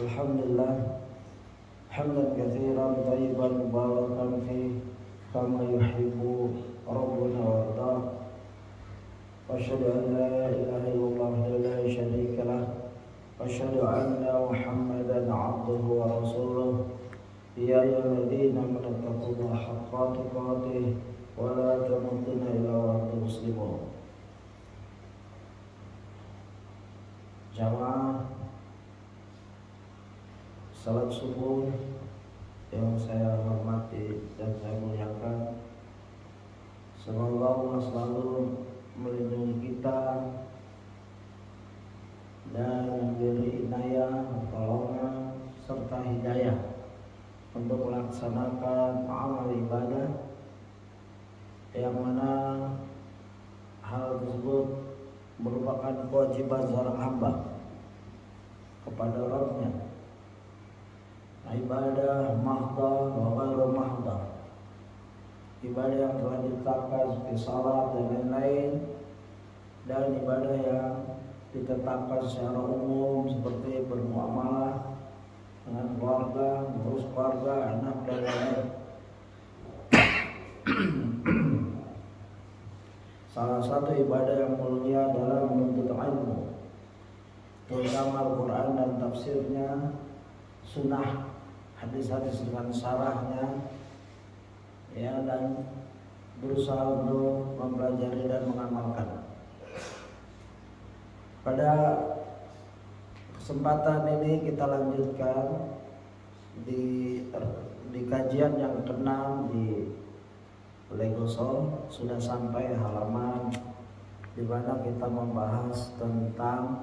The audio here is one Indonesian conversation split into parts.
Alhamdulillah hamdan katsiran thayyiban mubarakan fi kama yuhibbu rabbuna wa yarda. Wa asyhadu an la ilaha illallah la syarika lah wa asyhadu anna Muhammadan abduhu wa rasuluh. Ya ayyuhalladzina amanu taqullaha haqqa tuqatih wa la tamutunna illa wa antum muslimun. Jamaah salat subuh yang saya hormati dan saya muliakan, semoga Allah selalu melindungi kita dan memberi inayah, pertolongan serta hidayah untuk melaksanakan amal ibadah yang mana hal tersebut merupakan kewajiban seorang hamba kepada Rabb-Nya. Ibadah mahdah wa ghairu mahdah, ibadah yang telah ditetapkan seperti salat dan lain-lain, dan ibadah yang ditetapkan secara umum seperti bermuamalah dengan keluarga, mengurus keluarga, anak dan lain-lain. Salah satu ibadah yang mulia adalah menuntut ilmu, terutama Al-Quran dan tafsirnya, sunnah, hadis-hadis dengan syarahnya, ya, dan berusaha untuk mempelajari dan mengamalkan. Pada kesempatan ini kita lanjutkan di kajian yang ke-6 di Legoso. Sudah sampai halaman di mana kita membahas tentang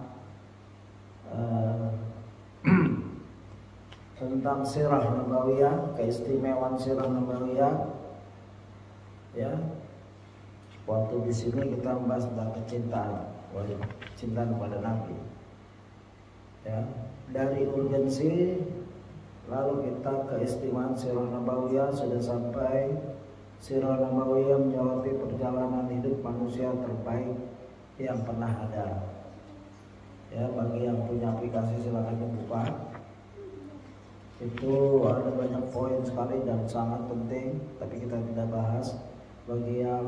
tentang sirah nabawiyah, keistimewaan sirah nabawiyah. Ya, waktu di sini kita membahas tentang kecintaan, kecintaan kepada Nabi. Ya, dari urgensi, lalu kita keistimewaan sirah nabawiyah, sudah sampai sirah nabawiyah menyoroti perjalanan hidup manusia terbaik yang pernah ada. Ya, bagi yang punya aplikasi silakan dibuka. Itu ada banyak poin sekali dan sangat penting, tapi kita tidak bahas. Bagi yang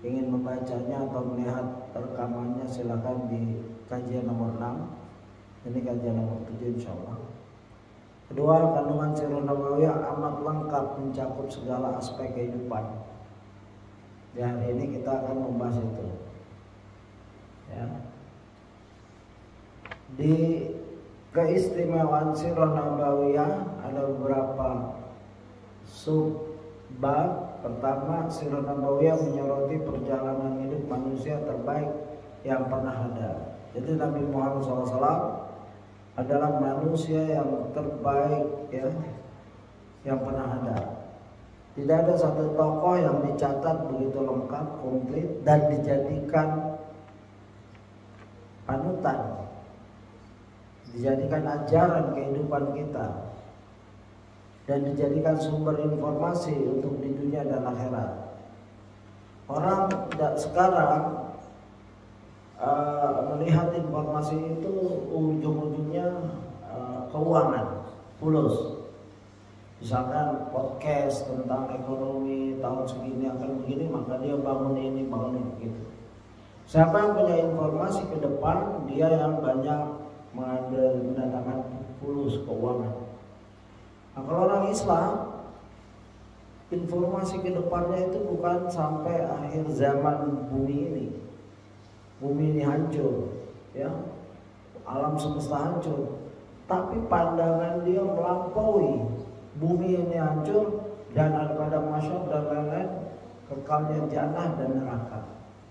ingin membacanya atau melihat rekamannya silakan di kajian nomor 6. Ini kajian nomor 7 insyaallah. Kedua, kandungan sirah nabawiyah amat lengkap mencakup segala aspek kehidupan. Di hari ini kita akan membahas itu. Ya. Di keistimewaan sirah nabawiyah ada beberapa subbab. Pertama, sirah nabawiyah menyoroti perjalanan hidup manusia terbaik yang pernah ada. Jadi Nabi Muhammad SAW adalah manusia yang terbaik, ya, yang pernah ada. Tidak ada satu tokoh yang dicatat begitu lengkap, komplit, dan dijadikan panutan, dijadikan ajaran kehidupan kita, dan dijadikan sumber informasi untuk di dunia dan akhirat. Orang sekarang melihat informasi itu ujung-ujungnya keuangan, fulus. Misalkan podcast tentang ekonomi tahun segini akan begini, maka dia bangun ini, bangun ini, gitu. Siapa yang punya informasi ke depan, dia yang banyak mendatangkan fulus keuangan. Nah, kalau orang Islam, informasi ke depannya itu bukan sampai akhir zaman bumi ini. Bumi ini hancur, ya, alam semesta hancur. Tapi pandangan dia melampaui bumi ini hancur dan ada pada masyarakat dan lain-lain, kekalnya jannah dan neraka,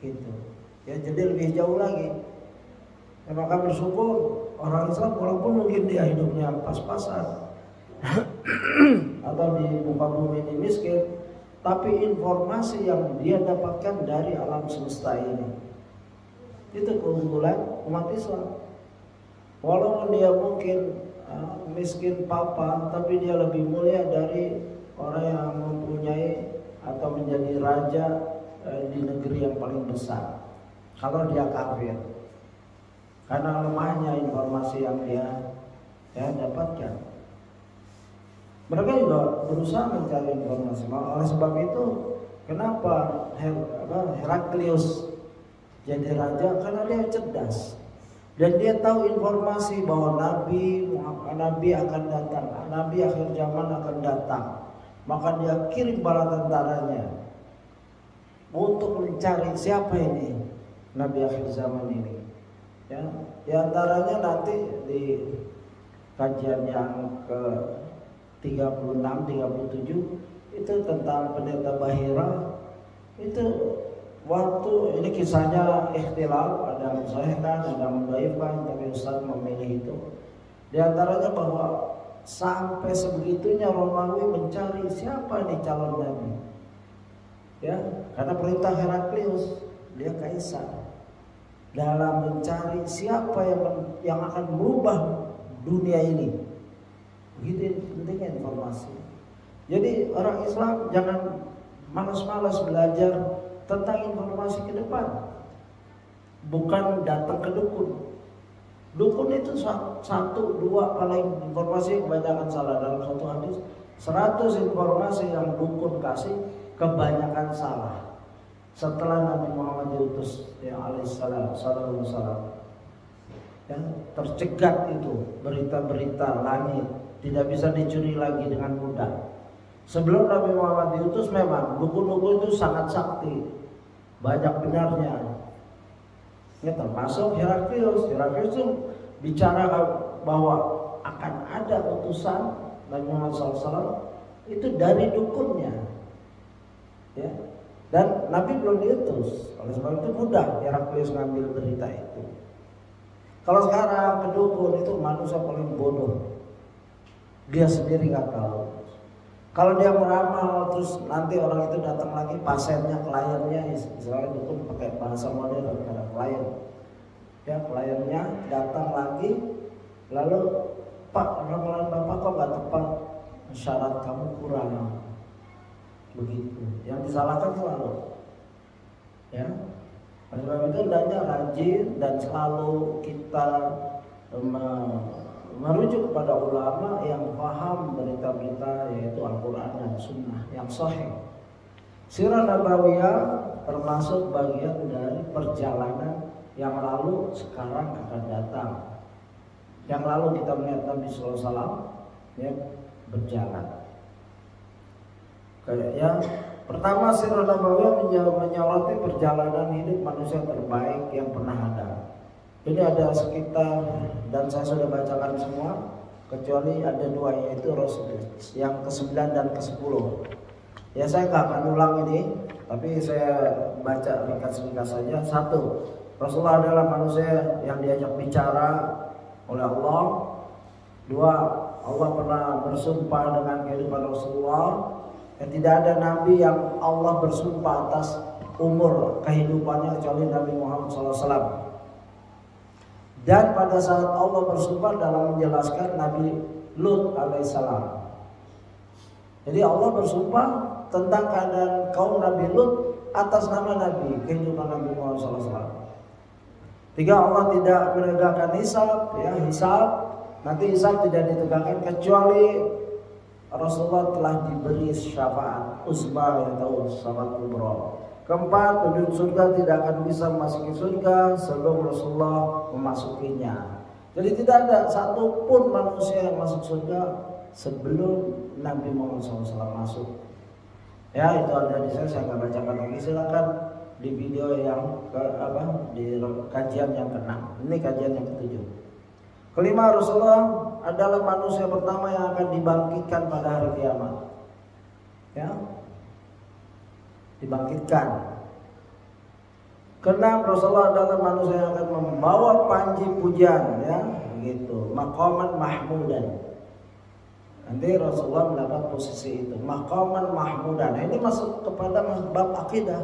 gitu. Ya, jadi lebih jauh lagi. Ya, maka bersyukur orang Islam walaupun mungkin dia hidupnya pas-pasan atau di muka bumi ini miskin, tapi informasi yang dia dapatkan dari alam semesta ini. Itu keunggulan umat Islam. Walaupun dia mungkin miskin papa, tapi dia lebih mulia dari orang yang mempunyai atau menjadi raja di negeri yang paling besar. Kalau dia kafir, karena lemahnya informasi yang dia dapatkan. Mereka juga berusaha mencari informasi. Oleh sebab itu, kenapa Heraklius jadi raja? Karena dia cerdas dan dia tahu informasi bahwa Nabi akan datang, Nabi akhir zaman akan datang. Maka dia kirim bala tentaranya untuk mencari siapa ini Nabi akhir zaman ini. Ya, di antaranya nanti di kajian yang ke 36, 37 itu tentang pendeta Bahira. Itu waktu ini kisahnya ikhtilaf, ada yang mensahihkan, ada yang mendhaifkan, tapi Ustaz memilih itu. Di antaranya bahwa sampai sebegitunya Romawi mencari siapa nih calon nabi. Ya, karena perintah Heraklius, dia kaisar. Dalam mencari siapa yang akan merubah dunia ini. Begitu pentingnya informasi. Jadi orang Islam jangan malas-malas belajar tentang informasi ke depan. Bukan datang ke dukun. Dukun itu satu, dua paling informasi kebanyakan salah. Dalam satu hadis 100 informasi yang dukun kasih kebanyakan salah. Setelah Nabi Muhammad diutus alaihissalam tercegat itu berita-berita langit, tidak bisa dicuri lagi dengan mudah. Sebelum Nabi Muhammad diutus memang dukun-dukun itu sangat sakti, banyak benarnya. Ya, termasuk Heraklius itu bicara bahwa akan ada utusan Nabi Muhammad SAW itu dari dukunnya, ya. Dan Nabi belum diutus, oleh sebab itu mudah Heraklius ngambil berita itu. Kalau sekarang kedukun itu manusia paling bodoh, dia sendiri nggak tahu. Kalau dia meramal terus nanti orang itu datang lagi, pasiennya, kliennya, misalnya dukun pakai bahasa modern karena klien, ya kliennya datang lagi, lalu Pak, ramalan Bapak kok nggak tepat, syarat kamu kurang, begitu. Yang disalahkan selalu, ya. Sebab itu hendaknya rajin dan selalu kita merujuk kepada ulama yang paham berita-berita, yaitu Al-Quran dan Sunnah yang sahih. Sirah Nabawiyah termasuk bagian dari perjalanan yang lalu, sekarang akan datang. Yang lalu kita melihat Nabi SAW ya, berjalan. Yang pertama, Sirah Nabawiyah menyoroti perjalanan hidup manusia terbaik yang pernah ada. Ini ada sekitar, dan saya sudah bacakan semua kecuali ada dua, yaitu Rasul yang ke-9 dan ke-10. Ya saya nggak akan ulang ini, tapi saya baca ringkas-ringkas saja. 1. Rasulullah adalah manusia yang diajak bicara oleh Allah. 2. Allah pernah bersumpah dengan kehidupan Rasulullah. Dan tidak ada nabi yang Allah bersumpah atas umur kehidupannya kecuali Nabi Muhammad SAW. Dan pada saat Allah bersumpah dalam menjelaskan Nabi Lut alaihissalam. Jadi Allah bersumpah tentang keadaan kaum Nabi Lut atas nama Nabi, kehidupan Nabi Muhammad SAW. 3. Allah tidak menegakkan hisab, ya hisab. Nanti hisab tidak ditegakkan kecuali Rasulullah telah diberi syafaat uzma, yang tahu syafaat kubra. 4. Penduduk surga tidak akan bisa memasuki surga sebelum Rasulullah memasukinya. Jadi tidak ada satupun manusia yang masuk surga sebelum Nabi Muhammad SAW masuk. Ya itu ada di saya nggak bacakan lagi. Silakan di video yang di kajian yang ke-6. Ini kajian yang ke-7. 5. Rasulullah adalah manusia pertama yang akan dibangkitkan pada hari kiamat. Ya, dibangkitkan. 6. Rasulullah adalah manusia yang akan membawa panji pujian, ya, gitu. Maqaman mahmudan. Nanti Rasulullah mendapat posisi itu, maqaman mahmudan. Nah, ini masuk kepada bab akidah,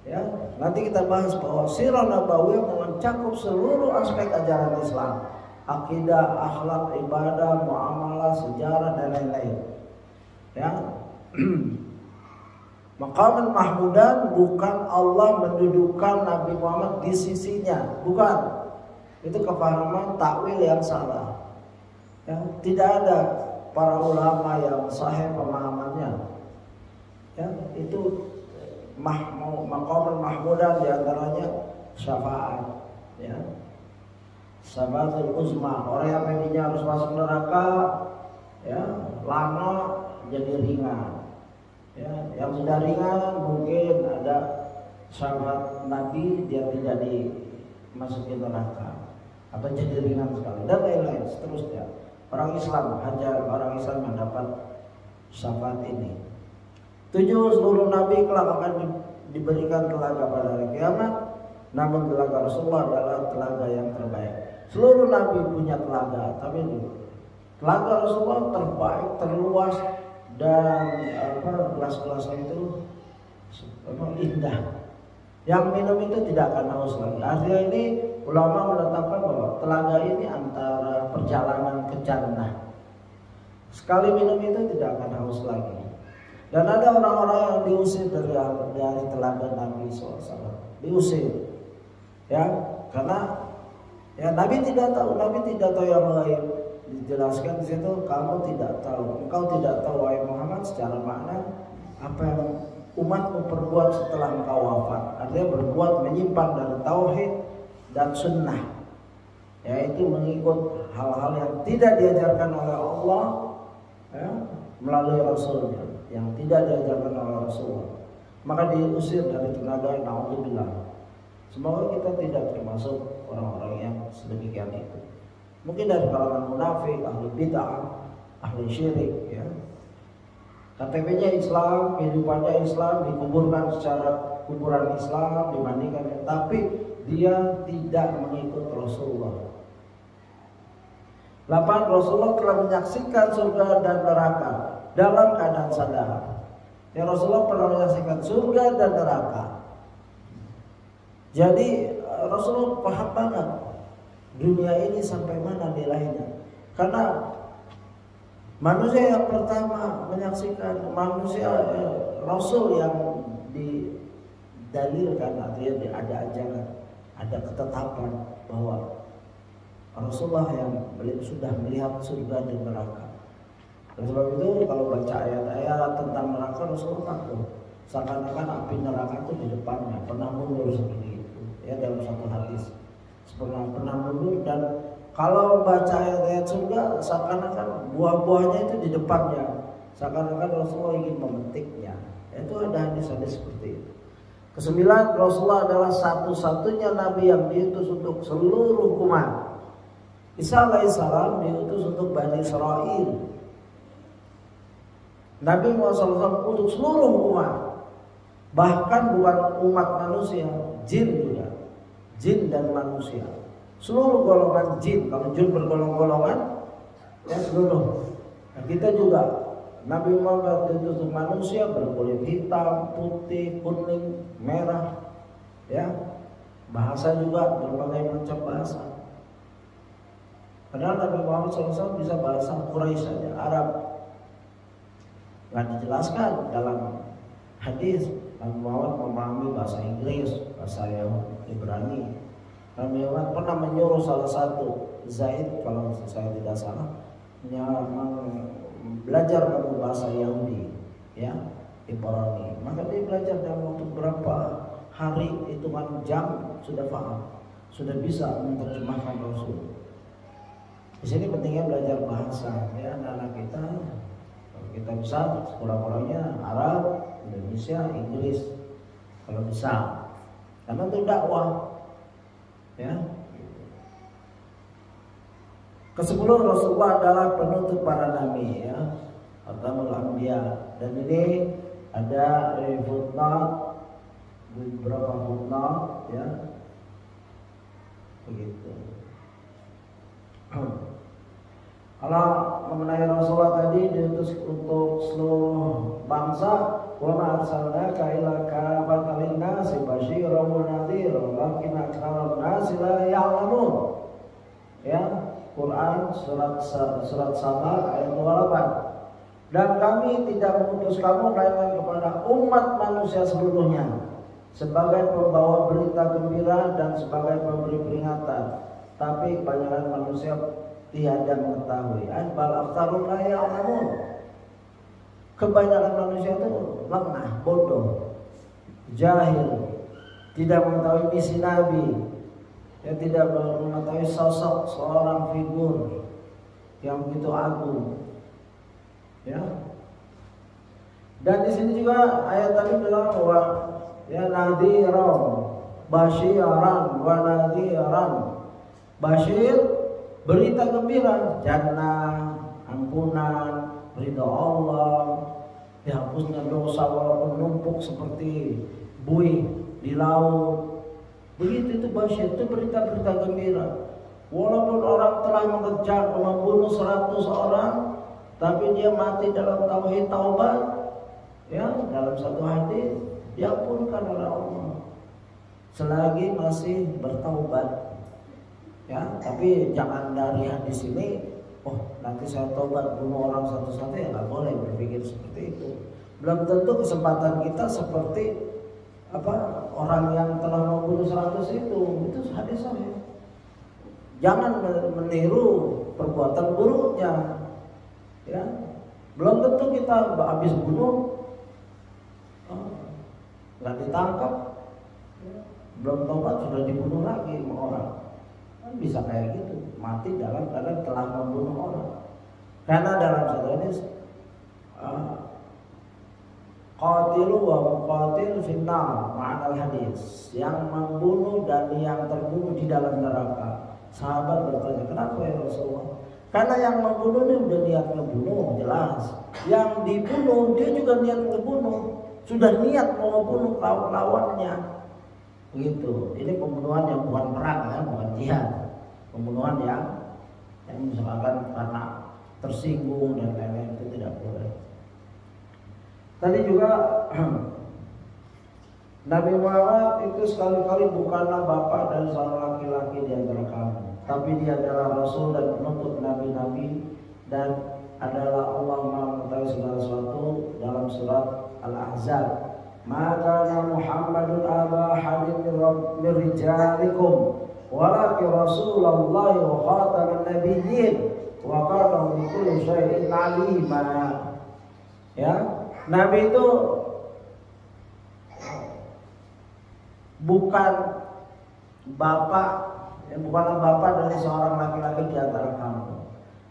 ya. Nanti kita bahas bahwa Sirah Nabawiyah mencakup seluruh aspek ajaran Islam. Akidah, akhlak, ibadah, muamalah, sejarah dan lain-lain. Ya. Maqaman mahmudan bukan Allah mendudukkan Nabi Muhammad di sisinya, bukan. Itu kepahaman takwil yang salah. Ya, tidak ada para ulama yang sahih pemahamannya. Ya, itu maqamul mahmudah diantaranya syafaat. Ya, syafaatul uzma, orang yang tadinya harus masuk neraka, ya, lama jadi ringan. Ya, yang sudah ringan mungkin ada sahabat Nabi dia tidak dimasukin neraka atau jadi ringan sekali dan lain-lain seterusnya. Orang Islam hanya orang Islam yang dapat syafaat ini. 7, seluruh nabi kelak akan diberikan telaga pada hari kiamat, namun telaga Rasulullah adalah telaga yang terbaik. Seluruh nabi punya telaga, tapi telaga Rasulullah terbaik, terluas, dan gelas-gelasnya itu memang indah. Yang minum itu tidak akan haus lagi. Artinya ini ulama menetapkan bahwa telaga ini antara perjalanan ke jannah. Sekali minum itu tidak akan haus lagi. Dan ada orang-orang yang diusir dari telaga Nabi SAW. Diusir, ya, karena ya Nabi tidak tahu yang lain. Dijelaskan di situ, kamu tidak tahu, engkau tidak tahu wahai Muhammad secara makna apa yang umatmu perbuat setelah engkau wafat. Artinya berbuat menyimpan dari tauhid dan sunnah, yaitu mengikut hal-hal yang tidak diajarkan oleh Allah, ya, melalui Rasulnya, yang tidak diajarkan oleh Rasulullah. Maka diusir dari tenaga. Na'udzubillah. Semoga kita tidak termasuk orang-orang yang sedemikian itu. Mungkin dari kalangan munafik, ahli bid'ah, ahli syirik, ya. KTP-nya Islam, kehidupannya Islam, dikuburkan secara kuburan Islam, dibandingkan, tapi dia tidak mengikut Rasulullah. 8, Rasulullah telah menyaksikan surga dan neraka dalam keadaan sadar. Ya, Rasulullah pernah menyaksikan surga dan neraka. Jadi Rasulullah paham banget dunia ini sampai mana nilainya. Karena manusia yang pertama menyaksikan, Rasul yang didalilkan, artinya ada ajaran, ada ketetapan bahwa Rasulullah yang sudah melihat surga dan neraka. Oleh sebab itu kalau baca ayat-ayat tentang neraka, Rasulullah takut. Seakan-akan api neraka itu di depannya, pernah mundur seperti itu. Ya, dalam satu hadis pernah mundur. Dan kalau baca ayat-ayat surga, seakan-akan buah-buahnya itu di depannya, seakan-akan Rasulullah ingin memetiknya. Itu ada hadis-hadis seperti itu. 9, Rasulullah adalah satu-satunya nabi yang diutus untuk seluruh umat. Isa alaihissalam diutus untuk Bani Israel. Nabi Muhammad SAW untuk seluruh umat, bahkan bukan umat manusia, jin juga, jin dan manusia, seluruh golongan jin. Kalau jin bergolong-golongan, ya seluruh. Nah, kita juga Nabi Muhammad diutus untuk manusia berkulit hitam, putih, kuning, merah, ya. Bahasa juga berbagai macam bahasa. Padahal Nabi Muhammad SAW bisa bahasa Quraisy saja, Arab. Nggak dijelaskan dalam hadis. Nabi Muhammad memahami bahasa Inggris, bahasa Ibrani. Nabi Muhammad pernah menyuruh salah satu Zaid, kalau saya tidak salah, belajar bahasa Yahudi, ya, Ibrani. Maka dia belajar dalam waktu berapa hari, hitungan jam, sudah paham, sudah bisa menerjemahkan Rasul. Di sini pentingnya belajar bahasa, ya, anak-anak kita. Kalau kita bisa, sekurang-kurangnya Arab, Indonesia, Inggris, kalau bisa, karena itu dakwah, ya. Ke-10, Rasulullah adalah penutup para nabi, ya, Khatamul Anbiya. Dan ini ada footnote, beberapa footnote, ya, begitu. Kalau mengenai Rasulullah tadi diutus untuk seluruh bangsa, wa ma arsalnaka illa kafatan lin-nasi basyiran wa nadhiran walakin aktsarun nasi la ya'lamun. Ya, Quran surat Saba ayat 28. Dan kami tidak mengutus kamu melainkan kepada umat manusia seluruhnya sebagai pembawa berita gembira dan sebagai pemberi peringatan. tapi kebanyakan manusia tiada mengetahui. Bal aktsarun la ya'lamun. Kebanyakan manusia itu lengah, bodoh, jahil, tidak mengetahui misi Nabi, ya, tidak mengetahui sosok seorang figur yang begitu agung, ya. Dan di sini juga ayat tadi bilang bahwa ya nadhiran, basyiran wa nadhiran. Basyir berita gembira, jannah, ampunan, ridha Allah, dihapusnya dosa walaupun numpuk seperti buih di laut. Begitu itu basyir, itu berita-berita gembira. Walaupun orang telah mengerjak membunuh 100 orang, tapi dia mati dalam tauhid taubat, ya, dalam satu hadis diampunkan oleh Allah selagi masih bertaubat. Ya, tapi jangan dari hadis ini, oh nanti saya tobat bunuh orang satu-satu, ya nggak boleh berpikir seperti itu. Belum tentu kesempatan kita seperti orang yang telah membunuh 100 itu hadis sahih. Jangan meniru perbuatan buruknya, ya. Belum tentu kita habis bunuh nggak ditangkap, belum tobat sudah dibunuh lagi sama orang. Bisa kayak gitu, mati dalam keadaan telah membunuh orang. Karena dalam satu hadis qatilu wa muqatil finnar, ma'anal hadis, yang membunuh dan yang terbunuh di dalam neraka. Sahabat bertanya, kenapa ya Rasulullah? Karena yang membunuh ini udah niat ngebunuh, jelas. Yang dibunuh dia juga niat ngebunuh, sudah niat mau ngebunuh lawannya. Begitu. Ini pembunuhan yang bukan perang, ya, bukan jihad. Pembunuhan yang misalkan karena tersinggung dan lain-lain, itu tidak boleh. Tadi juga Nabi Muhammad itu sekali-kali bukanlah bapak dari seorang laki-laki di antara kamu, tapi dia adalah Rasul dan penuntut nabi-nabi, dan adalah Allah Maha mengetahui segala sesuatu dalam surat Al-Ahzab. Maka Muhammadun aba hadin min rijalikum walakin Rasulullah wa khataman nabiyyin wa kana bi kulli syai'in alima. Ya, Nabi itu bukan bapak, ya, bukanlah bapak dari seorang laki-laki di antara kamu,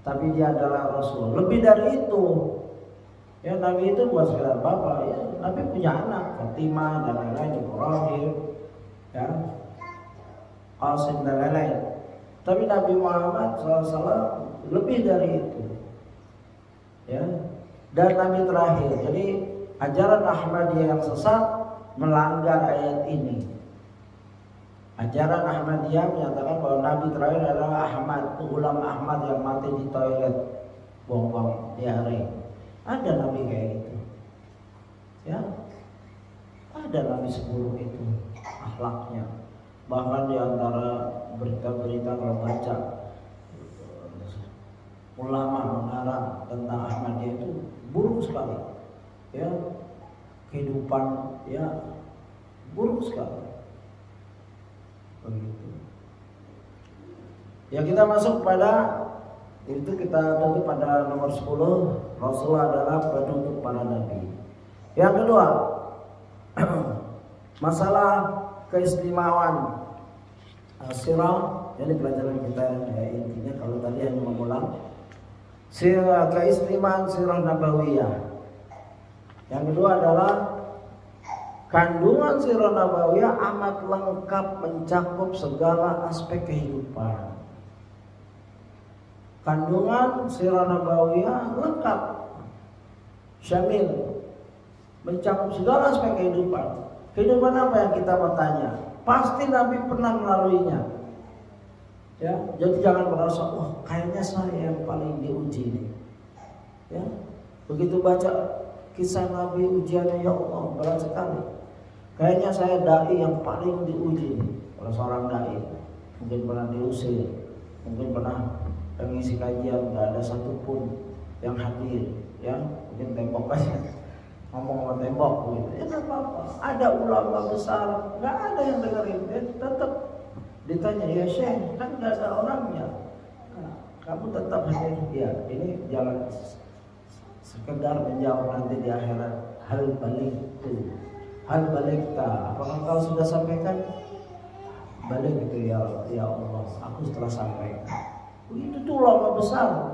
tapi dia adalah Rasul. Lebih dari itu, ya, Nabi itu bukan sekedar bapak, ya, Nabi punya anak, Fatimah dan lain-lain, Ibrahim, ya, Qasim dan lain-lain. Tapi Nabi Muhammad SAW lebih dari itu, ya, dan Nabi terakhir. Jadi ajaran Ahmadiyah yang sesat melanggar ayat ini. Ajaran Ahmadiyah menyatakan bahwa Nabi terakhir adalah Ahmad, ulama Ahmad yang mati di toilet, buang-buang diare. Ada Nabi kayak gitu, ya, ada Nabi seburuk itu akhlaknya. Bahkan di antara berita-berita kalau baca ulama mengarang tentang Ahmadiyah itu buruk sekali, ya, kehidupan, ya, buruk sekali. Begitu. Ya, kita masuk pada itu, kita tutup pada nomor 10. Rasulullah adalah penutup para nabi. Yang kedua, masalah keistimewaan sirah. Jadi pelajaran kita, ya, intinya kalau tadi hanya mengulang sirah, keistimewaan sirah nabawiyah. Yang kedua adalah kandungan sirah nabawiyah amat lengkap, mencakup segala aspek kehidupan. Kandungan sirah nabawiyah lengkap, syamil, mencakup segala aspek kehidupan. Kehidupan apa yang kita mau tanya? Pasti Nabi pernah melaluinya. Ya, jadi jangan merasa, oh kayaknya saya yang paling diuji nih. Ya, begitu baca kisah Nabi ujiannya, ya Allah berat sekali. Kayaknya saya dai yang paling diuji nih. Kalau seorang dai mungkin pernah diusir, mungkin pernah mengisi kajian nggak ada satupun yang hadir, ya, mungkin tembok aja, ngomong sama tembok gitu, ya nggak apa-apa. Ada ulama besar, nggak ada yang dengerin, ya, tetap Ditanya, ya Syekh, kan nggak ada orangnya. Nah, kamu tetap hadir. Ya, ini jangan sekedar menjawab nanti di akhirat. Hal balikta. Apakah kau sudah sampaikan? Balik itu ya Allah, aku setelah sampaikan. Itu tuh ulama besar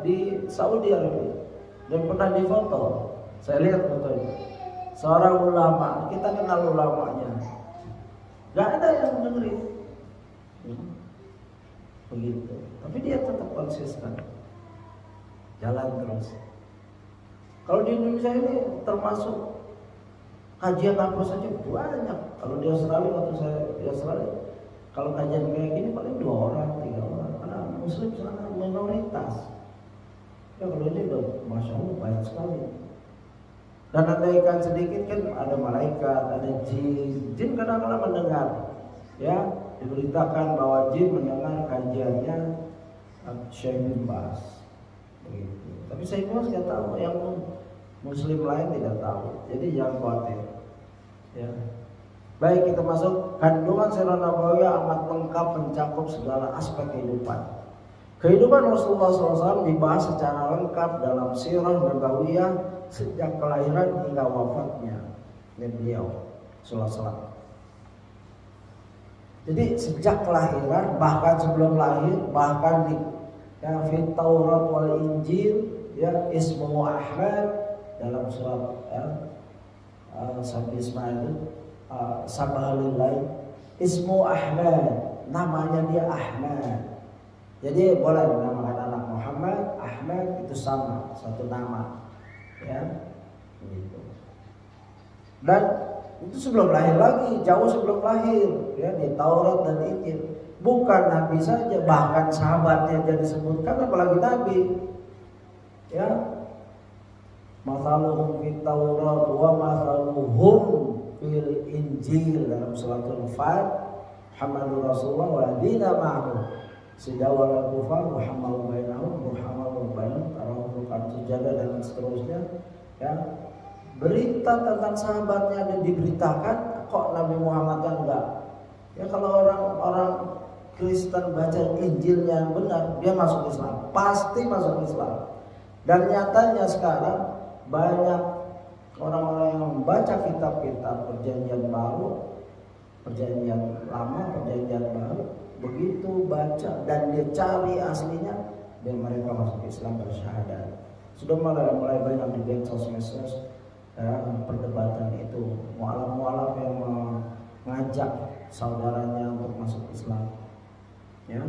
di Saudi Arabia dan pernah difoto. Saya lihat fotonya. Seorang ulama, kita kenal ulamanya. Gak ada yang dengerin. Begitu. Tapi dia tetap konsisten. Jalan terus. Kalau di Indonesia ini termasuk kajian apa saja banyak. Kalau di Australia, waktu saya di Australia, kalau kajian kayak gini paling 2 orang, 3 orang. Karena Muslim sangat minoritas. Ya kalau ini udah Masya Allah banyak sekali. Dan andaikan sedikit kan ada malaikat, ada jin. Jin kadang-kadang mendengar. Ya, diberitakan bahwa jin mendengar kajiannya Syekh bin Baz. Begitu. Tapi saya nggak tahu, yang Muslim lain tidak tahu. Jadi jangan khawatir. Ya. Baik, kita masuk. Kandungan sirah nabawiyah amat lengkap mencakup segala aspek kehidupan. Kehidupan Rasulullah SAW dibahas secara lengkap dalam sirah nabawiyah sejak kelahiran hingga wafatnya beliau SAW. Jadi sejak kelahiran, bahkan sebelum lahir, bahkan di fit Taurat wal Injil, ya, ismu Ahmad dalam surat Sabi Ismail Sabahalillahi, ismu Ahmad, namanya dia Ahmad. Jadi boleh menamakan anak Muhammad, Ahmad, itu sama, satu nama, ya, gitu. Dan itu sebelum lahir lagi, jauh sebelum lahir, ya, di Taurat dan Injil. Bukan Nabi saja, bahkan sahabatnya jadi disebutkan, apalagi Nabi. Ya, masaluhum fit Taurat wa masaluhum fil Injil dalam suratul Fat. Muhammadur Rasulullah wa ladina ma'ahu sidawal kufar Muhammadur bainahum Muhammadur bainahum tarahum sujada dan seterusnya. Ya, berita tentang sahabatnya dan diberitakan, kok Nabi Muhammad kan enggak? Ya, kalau orang Kristen baca Injilnya yang benar, dia masuk Islam, pasti masuk Islam. Dan nyatanya sekarang banyak orang-orang yang membaca kitab-kitab perjanjian baru, perjanjian lama, perjanjian baru, begitu baca dan dia cari aslinya, dan mereka masuk Islam bersyahadat. Sudah mulai banyak di medsos perdebatan itu, mualaf-mualaf yang mengajak saudaranya untuk masuk Islam. Ya.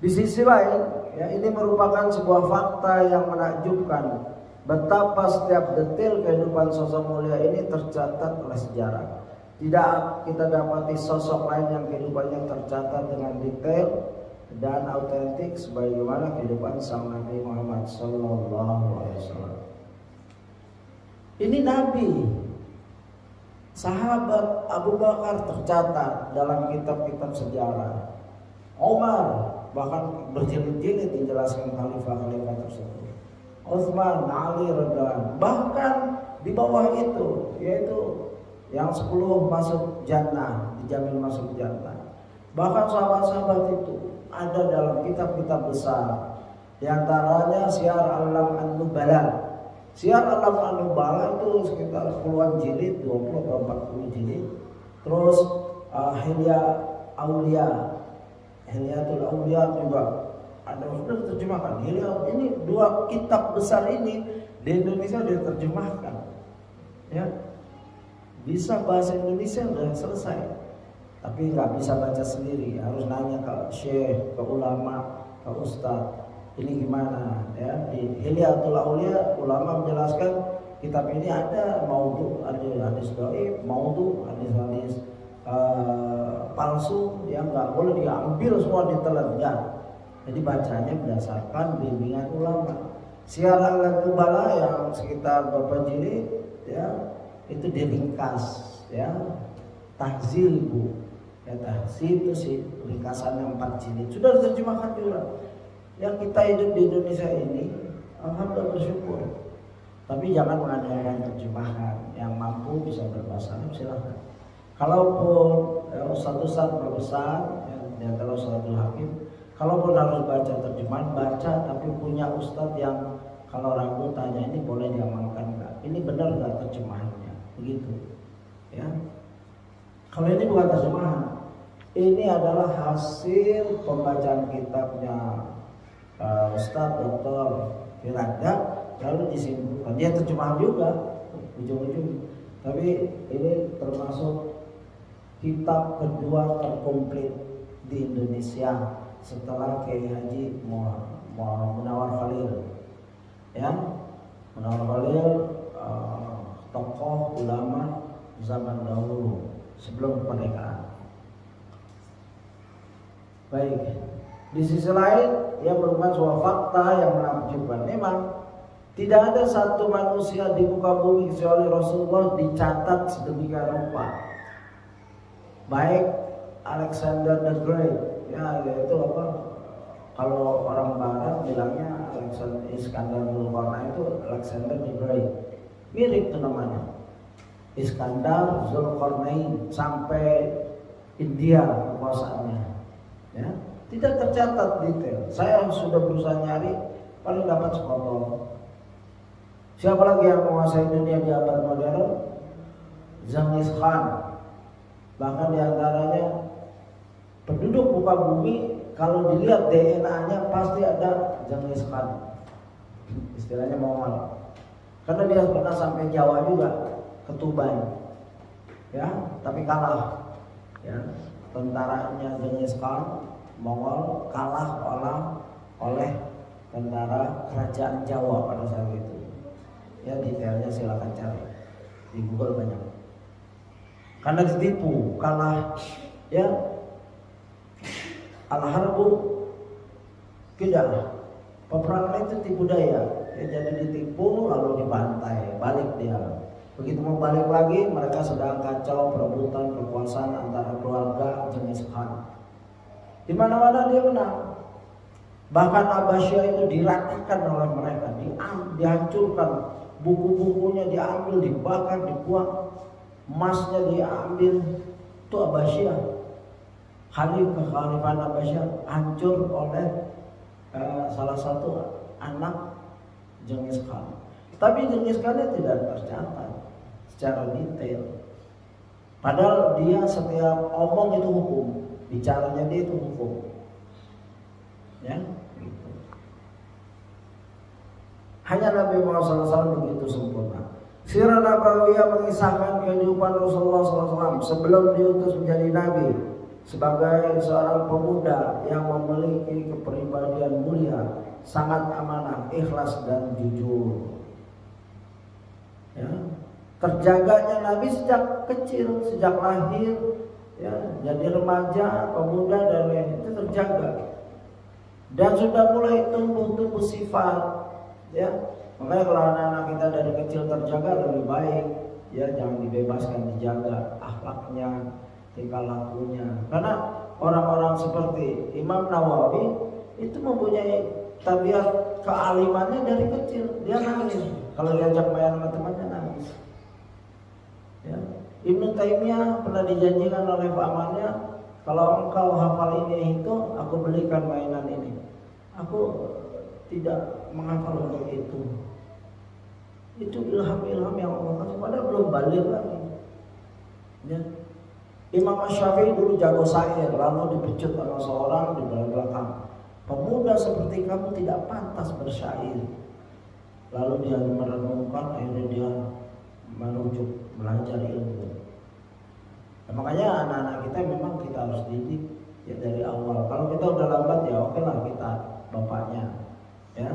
Di sisi lain, ya, ini merupakan sebuah fakta yang menakjubkan betapa setiap detil kehidupan sosok mulia ini tercatat oleh sejarah. Tidak kita dapati sosok lain yang kehidupannya tercatat dengan detail dan autentik sebagaimana kehidupan sang Nabi Muhammad SAW. Ini Nabi, sahabat Abu Bakar tercatat dalam kitab-kitab sejarah. Umar bahkan berjilid-jilid dijelaskan khalifah-khalifah tersebut. Utsman, Ali radhiyallahu, bahkan di bawah itu, yaitu yang 10 masuk jannah, dijamin masuk jannah. Bahkan sahabat-sahabat itu ada dalam kitab-kitab besar. Di antaranya Syiar A'lam An-Nubala. Syiar A'lam An-Nubala itu sekitar puluhan jilid, 20 atau 40 jilid. Terus Hilya Aulia, Hilyatul Aulia juga ada, sudah diterjemahkan. Ini 2 kitab besar ini di Indonesia diterjemahkan. Ya. Bisa bahasa Indonesia udah selesai. Tapi nggak bisa baca sendiri, harus nanya ke syekh, ke ulama, ke ustadz. Ini gimana? Ya, di Hilyatul Aulia ulama menjelaskan kitab ini ada maudhu, ada hadis dhaif, maudhu, hadis-hadis palsu, yang nggak boleh diambil semua ditelan, enggak. Jadi bacanya berdasarkan bimbingan ulama. Syiar Al-Nubala yang sekitar beberapa jilid, ya, itu diringkas, ya, tahzil bu, ya, tahzil itu sih ringkasannya 4 jilid, sudah diterjemahkan juga. Yang kita hidup di Indonesia ini, alhamdulillah bersyukur. Tapi jangan mengandalkan terjemahan, yang mampu bisa berbahasa Arab silahkan. Kalaupun ustadz berbesar yang kalau Ustadzul Hakim, kalaupun harus baca terjemahan, baca tapi punya ustadz yang kalau ragu tanya ini boleh diamalkan nggak? Ini benar nggak terjemahannya? Begitu, ya. Kalau ini bukan terjemahan, ini adalah hasil pembacaan kitabnya Ustadz Dr. Firanda, lalu disimpulkan. Dia terjemahan juga, ujung-ujung. Tapi ini termasuk kitab kedua terkomplit di Indonesia setelah Kiai Haji Munawar Khalil. Ya, Munawar Khalil tokoh ulama zaman dahulu sebelum kemerdekaan. Baik, di sisi lain ia merupakan sebuah fakta yang menakjubkan. Memang tidak ada satu manusia di muka bumi kecuali Rasulullah dicatat sedemikian rupa. Baik Alexander the Great, ya yaitu apa? Kalau orang Barat bilangnya Iskandar Zulkarnain itu Alexander the Great, mirip tuh namanya. Iskandar Zulkarnain sampai India kekuasaannya, ya tidak tercatat detail. Saya sudah berusaha nyari, paling dapat sekotong. Siapa lagi yang menguasai dunia di abad modern? Genghis Khan. Bahkan diantaranya penduduk muka bumi kalau dilihat DNA-nya pasti ada Genghis Khan. Istilahnya Mongol. Karena dia pernah sampai Jawa juga, ke Tuban. Ya, tapi kalah. Ya, tentaranya Genghis Khan Mongol kalah oleh tentara kerajaan Jawa pada saat itu. Ya, detailnya silakan cari di Google banyak. Karena ditipu, kalah, ya. Al-harbu tidak. Peperangan itu tipu daya. Ya, jadi ditipu lalu dibantai, balik dia. Begitu mau balik lagi, mereka sedang kacau perebutan kekuasaan antara keluarga Genghis Khan. Di mana-mana dia menang. Bahkan Abbasiyah itu diratakan oleh mereka, dihancurkan, buku-bukunya diambil, dibakar, dibuang, emasnya diambil. Itu Abbasiyah. Kekhalifahan Abbasiyah hancur oleh salah satu anak Genghis Khan. Tapi Genghis Khan tidak tercatat secara detail. Padahal dia setiap omong itu hukum, bicaranya dia itu hukum. Ya, gitu. Hanya Nabi Muhammad SAW begitu sempurna. Sirah Nabawiyah mengisahkan kehidupan Rasulullah SAW sebelum diutus menjadi Nabi sebagai seorang pemuda yang memiliki kepribadian mulia, sangat amanah, ikhlas dan jujur. Ya, terjaganya Nabi sejak kecil, sejak lahir, ya, jadi remaja, pemuda dan lain itu terjaga. Dan sudah mulai tumbuh sifat, ya. Makanya kalau anak-anak kita dari kecil terjaga lebih baik, ya, jangan dibebaskan, dijaga akhlaknya, tingkah lakunya. Karena orang-orang seperti Imam Nawawi itu mempunyai tabiat kealimannya dari kecil. Dia nangis kalau diajak main sama temannya, nangis. Ya. Ibnu Taimiyah pernah dijanjikan oleh pamannya, kalau engkau hafal ini itu, aku belikan mainan ini. Aku tidak menghafal untuk itu. Itu ilham-ilham yang Allah kasih, padahal belum balik lagi. Ya. Imam Syafi'i dulu jago syair, lalu dipecut sama seorang di belakang. Pemuda seperti kamu tidak pantas bersyair. Lalu dia merenungkan, akhirnya dia merujuk belajar ilmu. Nah, makanya anak-anak kita memang kita harus didik ya dari awal. Kalau kita udah lambat ya oke lah kita bapaknya, ya.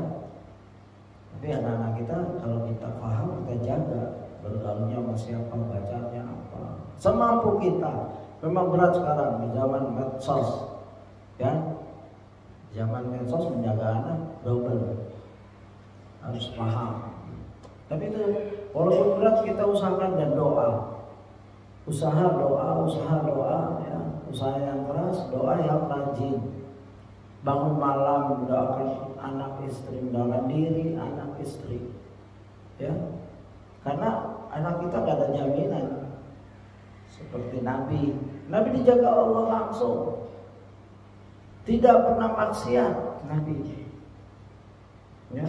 Tapi anak-anak kita kalau kita paham, kita jaga bergaulnya sama siapa, bacanya apa, semampu kita. Memang berat sekarang di zaman medsos, ya. Zaman medsos menjaga anak double, harus paham. Tapi itu walaupun berat kita usahakan dan doa. Usaha doa, ya. Usaha yang keras, doa yang rajin. Bangun malam mendoakan anak istri, mendoakan diri anak istri. Ya. Karena anak kita gak ada jaminan. Seperti Nabi Nabi dijaga Allah langsung. Tidak pernah maksiat Nabi. Ya.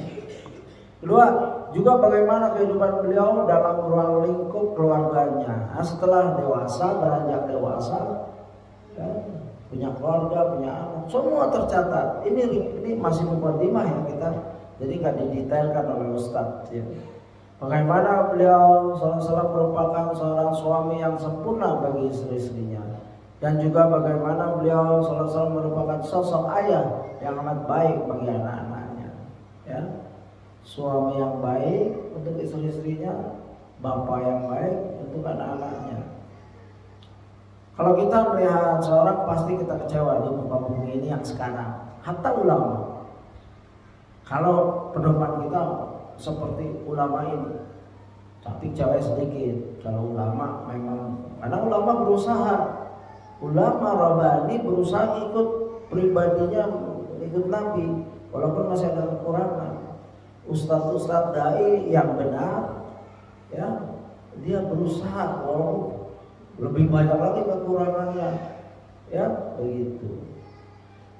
Kedua, juga bagaimana kehidupan beliau dalam ruang lingkup keluarganya. Nah, setelah dewasa, beranjak dewasa, ya, punya keluarga, punya anak, semua tercatat. Ini masih mukadimah ya kita, jadi nggak didetailkan oleh Ustadz. Ya. Bagaimana beliau SAW merupakan seorang suami yang sempurna bagi istri-istrinya, dan juga bagaimana beliau SAW merupakan sosok ayah yang amat baik bagi anak-anaknya. Ya. Suami yang baik untuk istri-istrinya, bapak yang baik untuk anak-anaknya. Kalau kita melihat seorang, pasti kita kecewa di muka bumi ini yang sekarang. Hatta ulama, kalau pedoman kita seperti ulama ini, tapi cewek sedikit. Kalau ulama memang, karena ulama berusaha, ulama Rabbani berusaha ikut pribadinya, ikut Nabi, walaupun masih ada kekurangan. Ustadz dai yang benar, ya, dia berusaha walaupun lebih banyak lagi kekurangannya, ya, begitu.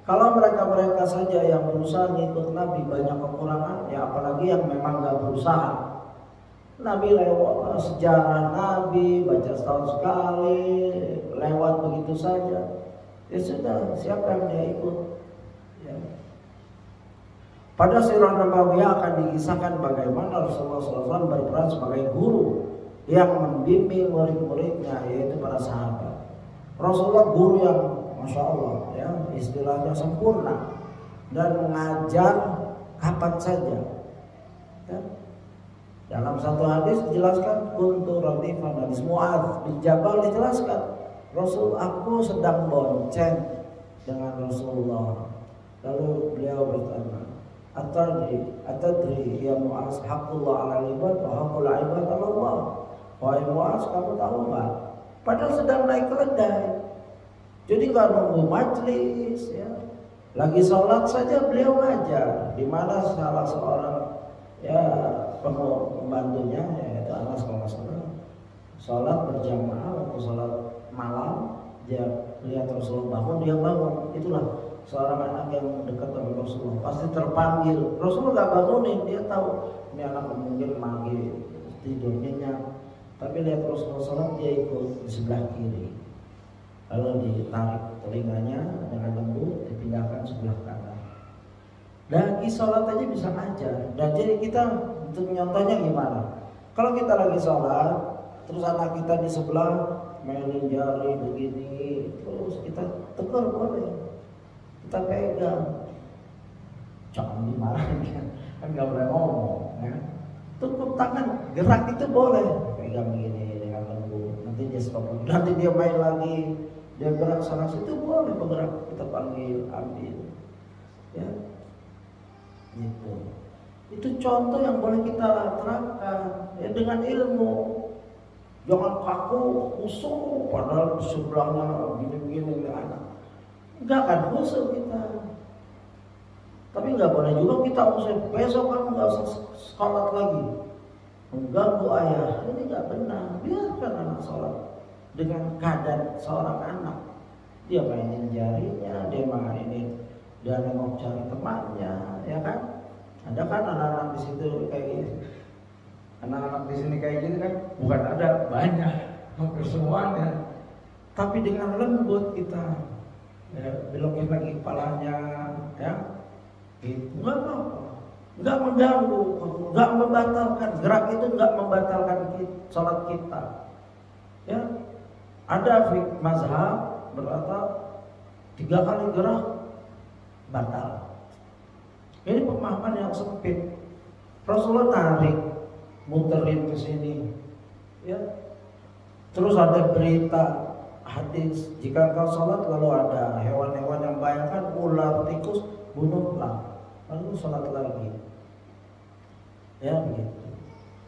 Kalau mereka saja yang berusaha ngikut Nabi banyak kekurangan, ya apalagi yang memang nggak berusaha. Nabi lewat sejarah Nabi, baca setahun sekali, lewat begitu saja. Ya sudah, siapa yang dia ikut? Ya. Pada sirah Nabawiyah akan dikisahkan bagaimana Rasulullah SAW berperan sebagai guru yang membimbing murid-muridnya, yaitu para sahabat. Rasulullah guru yang Masya Allah, ya, istilahnya sempurna dan mengajar kapan saja. Ya. Dalam satu hadis dijelaskan, kuntu radifan hadis Mu'adz bin Jabal dijelaskan, Rasul, aku sedang bonceng dengan Rasulullah. Lalu beliau bertanya, Atadri ya Mu'adz haqqullah 'alal ibad wa haqqul 'ibad 'ala Allah. Wahai Mu'adz, kamu tahu enggak? Padahal sedang naik keledai. Jadi nggak nunggu majlis, ya. Lagi sholat saja beliau ngajar. Di mana salah seorang, ya, pembantunya, yaitu Anas kalau nggak salah, sholat berjamaah waktu sholat malam, dia lihat Rasulullah bangun, dia bangun. Itulah seorang anak yang dekat dengan Rasulullah, pasti terpanggil. Rasulullah nggak bangunin, dia tahu ini anak mungkin manggil, tidur nyenyak. Tapi lihat Rasulullah sholat, dia ikut di sebelah kiri. Lalu ditarik telinganya dengan lembut, dipindahkan sebelah kanan. Lagi sholat aja bisa ngajar. Dan jadi kita untuk nyontohnya gimana? Kalau kita lagi sholat, terus anak kita di sebelah mainin jari begini, terus kita tegur boleh, kita pegang, jangan dimarahin kan nggak boleh ngomong, ya. Tutup tangan, gerak itu boleh, pegang begini dengan lembut. Nanti dia stop, nanti dia main lagi. Dia gerak sana situ boleh bergerak, kita panggil, ambil, ya, gitu. Itu contoh yang boleh kita terapkan, ya, dengan ilmu. Jangan kaku, khusyuk, padahal sebelahnya begini-begini anak. Enggak akan khusyuk kita. Tapi nggak boleh juga kita usir. Besok kamu nggak usah sholat lagi, mengganggu ayah. Ini nggak benar. Biarkan anak sholat dengan keadaan seorang anak. Dia mainin jarinya, dia mainin, dia nengok cari temannya, ya kan? Ada kan anak-anak di situ kayak gini. Anak-anak di sini kayak gini kan? Bukan ada, banyak, hampir semuanya. Tapi dengan lembut kita, ya, belokin lagi kepalanya, ya, gitu. Nggak apa-apa, nggak mengganggu, nggak membatalkan. Gerak itu nggak membatalkan sholat kita, ya. Ada mazhab berkata 3 kali gerak batal. Ini pemahaman yang sempit. Rasulullah tarik, muterin ke sini, ya. Terus ada berita hadis, jika engkau sholat lalu ada hewan-hewan yang bayangkan ular, tikus, bunuhlah, lalu sholat lagi, ya, begitu.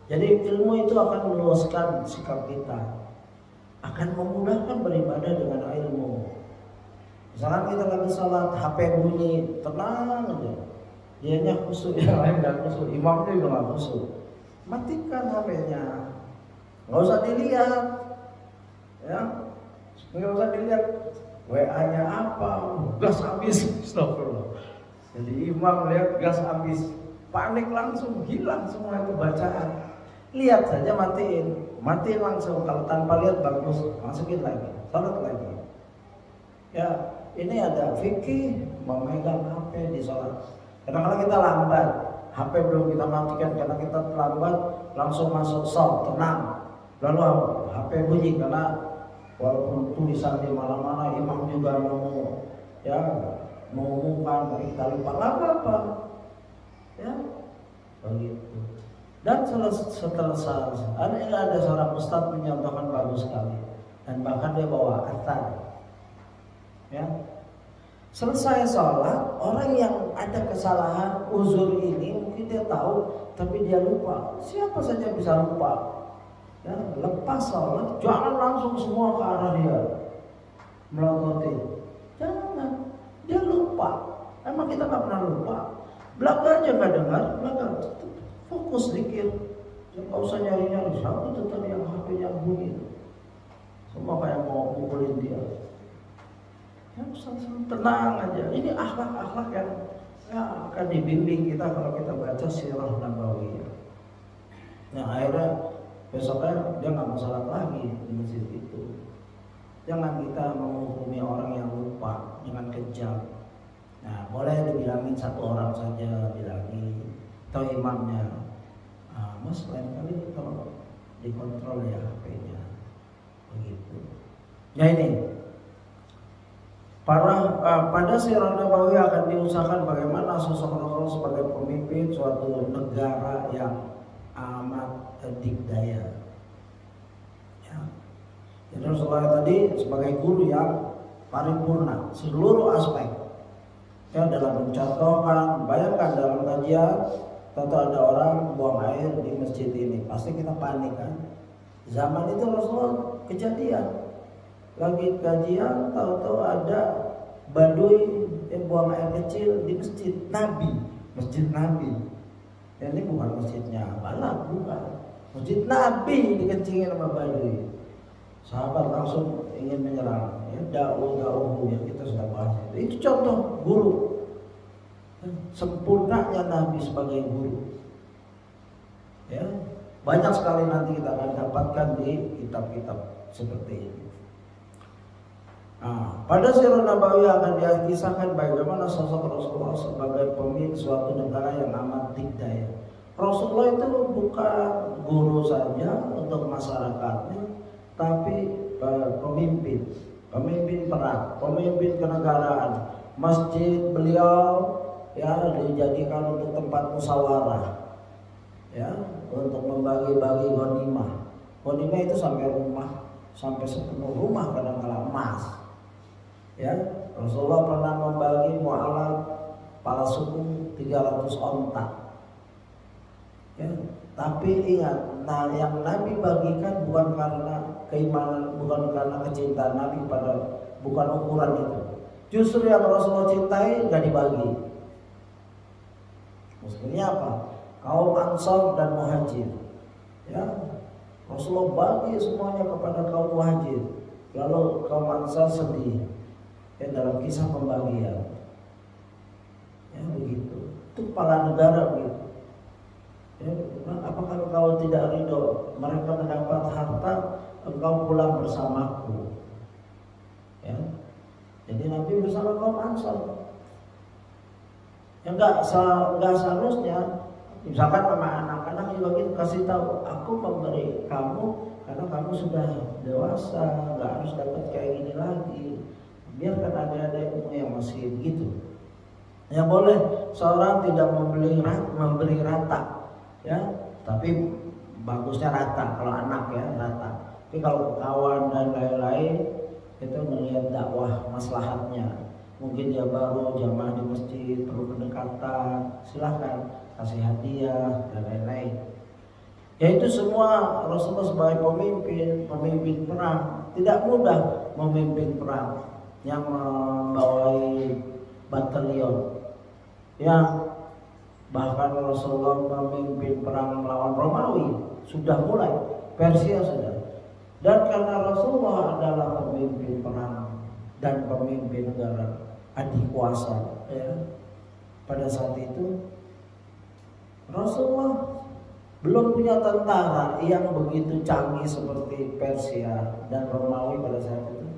Jadi ilmu itu akan meluaskan sikap kita, akan memudahkan beribadah dengan ilmu. Misalkan kita lagi sholat, HP bunyi, tenang aja, dianya khusyuk, yang lain nggak khusyuk, imamnya juga nggak khusyuk, matikan HP-nya, nggak usah dilihat, ya. Nggak usah dilihat WA-nya apa, gas habis, astagfirullah. Jadi imam lihat gas habis, panik langsung, hilang semua itu bacaan. Lihat saja, matiin langsung. Kalau tanpa lihat bagus, masukin lagi, salat lagi. Ya, ini ada fikih memegang HP di salat. Kadang-kadang kita lambat, HP belum kita matikan karena kita terlambat, langsung masuk sholat, tenang. Lalu HP bunyi karena walaupun tulisan di mana-mana, imam juga mengumumkan, kita lupa, nggak apa-apa, ya begitu. Dan setelah ada seorang ustadz menyontohkan bagus sekali, dan bahkan dia bawa atar, ya. Selesai sholat, orang yang ada kesalahan uzur ini mungkin dia tahu, tapi dia lupa. Siapa saja bisa lupa. Ya, lepas sholat, jangan langsung semua ke arah dia melototin. Jangan, dia lupa. Emang kita nggak pernah lupa. Belakang aja nggak dengar, belakang fokus dikit. Nggak usah nyari-nyari. Siapa itu tadi yang HP-nya bunyi? Semua kayak mau mukulin dia. Ya, tenang aja. Ini akhlak-akhlak yang akan dibimbing kita kalau kita baca Sirah Nabawiyah. Nah, akhirnya besoknya dia nggak mau salat lagi di masjid itu. Jangan kita menghukumi orang yang lupa dengan kejam. Nah, boleh dibilangin satu orang saja, bilangin, atau imamnya. Mas, lain kali kalau dikontrol ya HP-nya, begitu. Ya ini. Pada Sirah Nabawiyah akan diusahakan bagaimana sosok Rasul sebagai pemimpin suatu negara yang amat dikdaya. Ya. Jadi Rasulullah tadi sebagai guru yang paripurna seluruh aspek. Ya, dalam mencontohkan, bayangkan dalam kajian, tentu ada orang buang air di masjid ini, pasti kita panik kan. Zaman itu Rasulullah kejadian. Lagi kajian, tahu-tahu ada badui yang buang air kecil di masjid Nabi, masjid Nabi. Dan ini bukan masjidnya Balak, bukan. Masjid Nabi dikencingin sama badui. Sahabat langsung ingin menyerang. Ya, da'u yang kita sudah bahas. Itu contoh guru. Sempurnanya Nabi sebagai guru. Ya, banyak sekali nanti kita akan dapatkan di kitab-kitab seperti ini. Pada Sirah Nabawiyah akan dikisahkan bagaimana sosok Rasulullah sebagai pemimpin suatu negara yang amat dikdaya. Rasulullah itu bukan guru saja untuk masyarakatnya, tapi pemimpin perang, pemimpin kenegaraan. Masjid beliau ya dijadikan untuk tempat musyawarah, ya, untuk membagi-bagi ghanimah. Ghanimah itu sampai sepenuh rumah kadang-kadang emas. Ya, Rasulullah pernah membagi mu'alaf para suku 300 onta. Ya, tapi ingat, yang Nabi bagikan bukan karena keimanan, bukan karena kecintaan Nabi bukan ukuran itu. Justru yang Rasulullah cintai nggak dibagi. Maksudnya apa? Kaum Ansar dan Muhajir. Ya, Rasulullah bagi semuanya kepada kaum Muhajir. Lalu kaum Ansar sedih. Ya, dalam kisah pembagian, ya begitu. Itu kepala negara begitu. Ya, apakah engkau tidak ridho mereka mendapat harta, engkau pulang bersamaku? Ya, jadi Nabi bersama kaum Ansar. Ya enggak seharusnya. Misalkan sama anak-anak juga gitu, kasih tahu, aku memberi kamu karena kamu sudah dewasa, nggak harus dapat kayak gini lagi. Biarkan ada yang masih begitu. Ya boleh seorang tidak memberi rata, ya, tapi bagusnya rata kalau anak ya rata. Tapi kalau kawan dan lain-lain itu melihat dakwah maslahatnya. Mungkin dia baru jamaah di masjid, perlu pendekatan, silahkan kasih hadiah dan lain-lain. Ya itu semua Rasulullah sebagai pemimpin perang. Tidak mudah memimpin perang yang membawai batalion. Ya, bahkan Rasulullah memimpin perang melawan Romawi sudah mulai, Persia sudah. Dan karena Rasulullah adalah pemimpin perang dan pemimpin negara adikuasa, ya, pada saat itu Rasulullah belum punya tentara yang begitu canggih seperti Persia dan Romawi pada saat itu.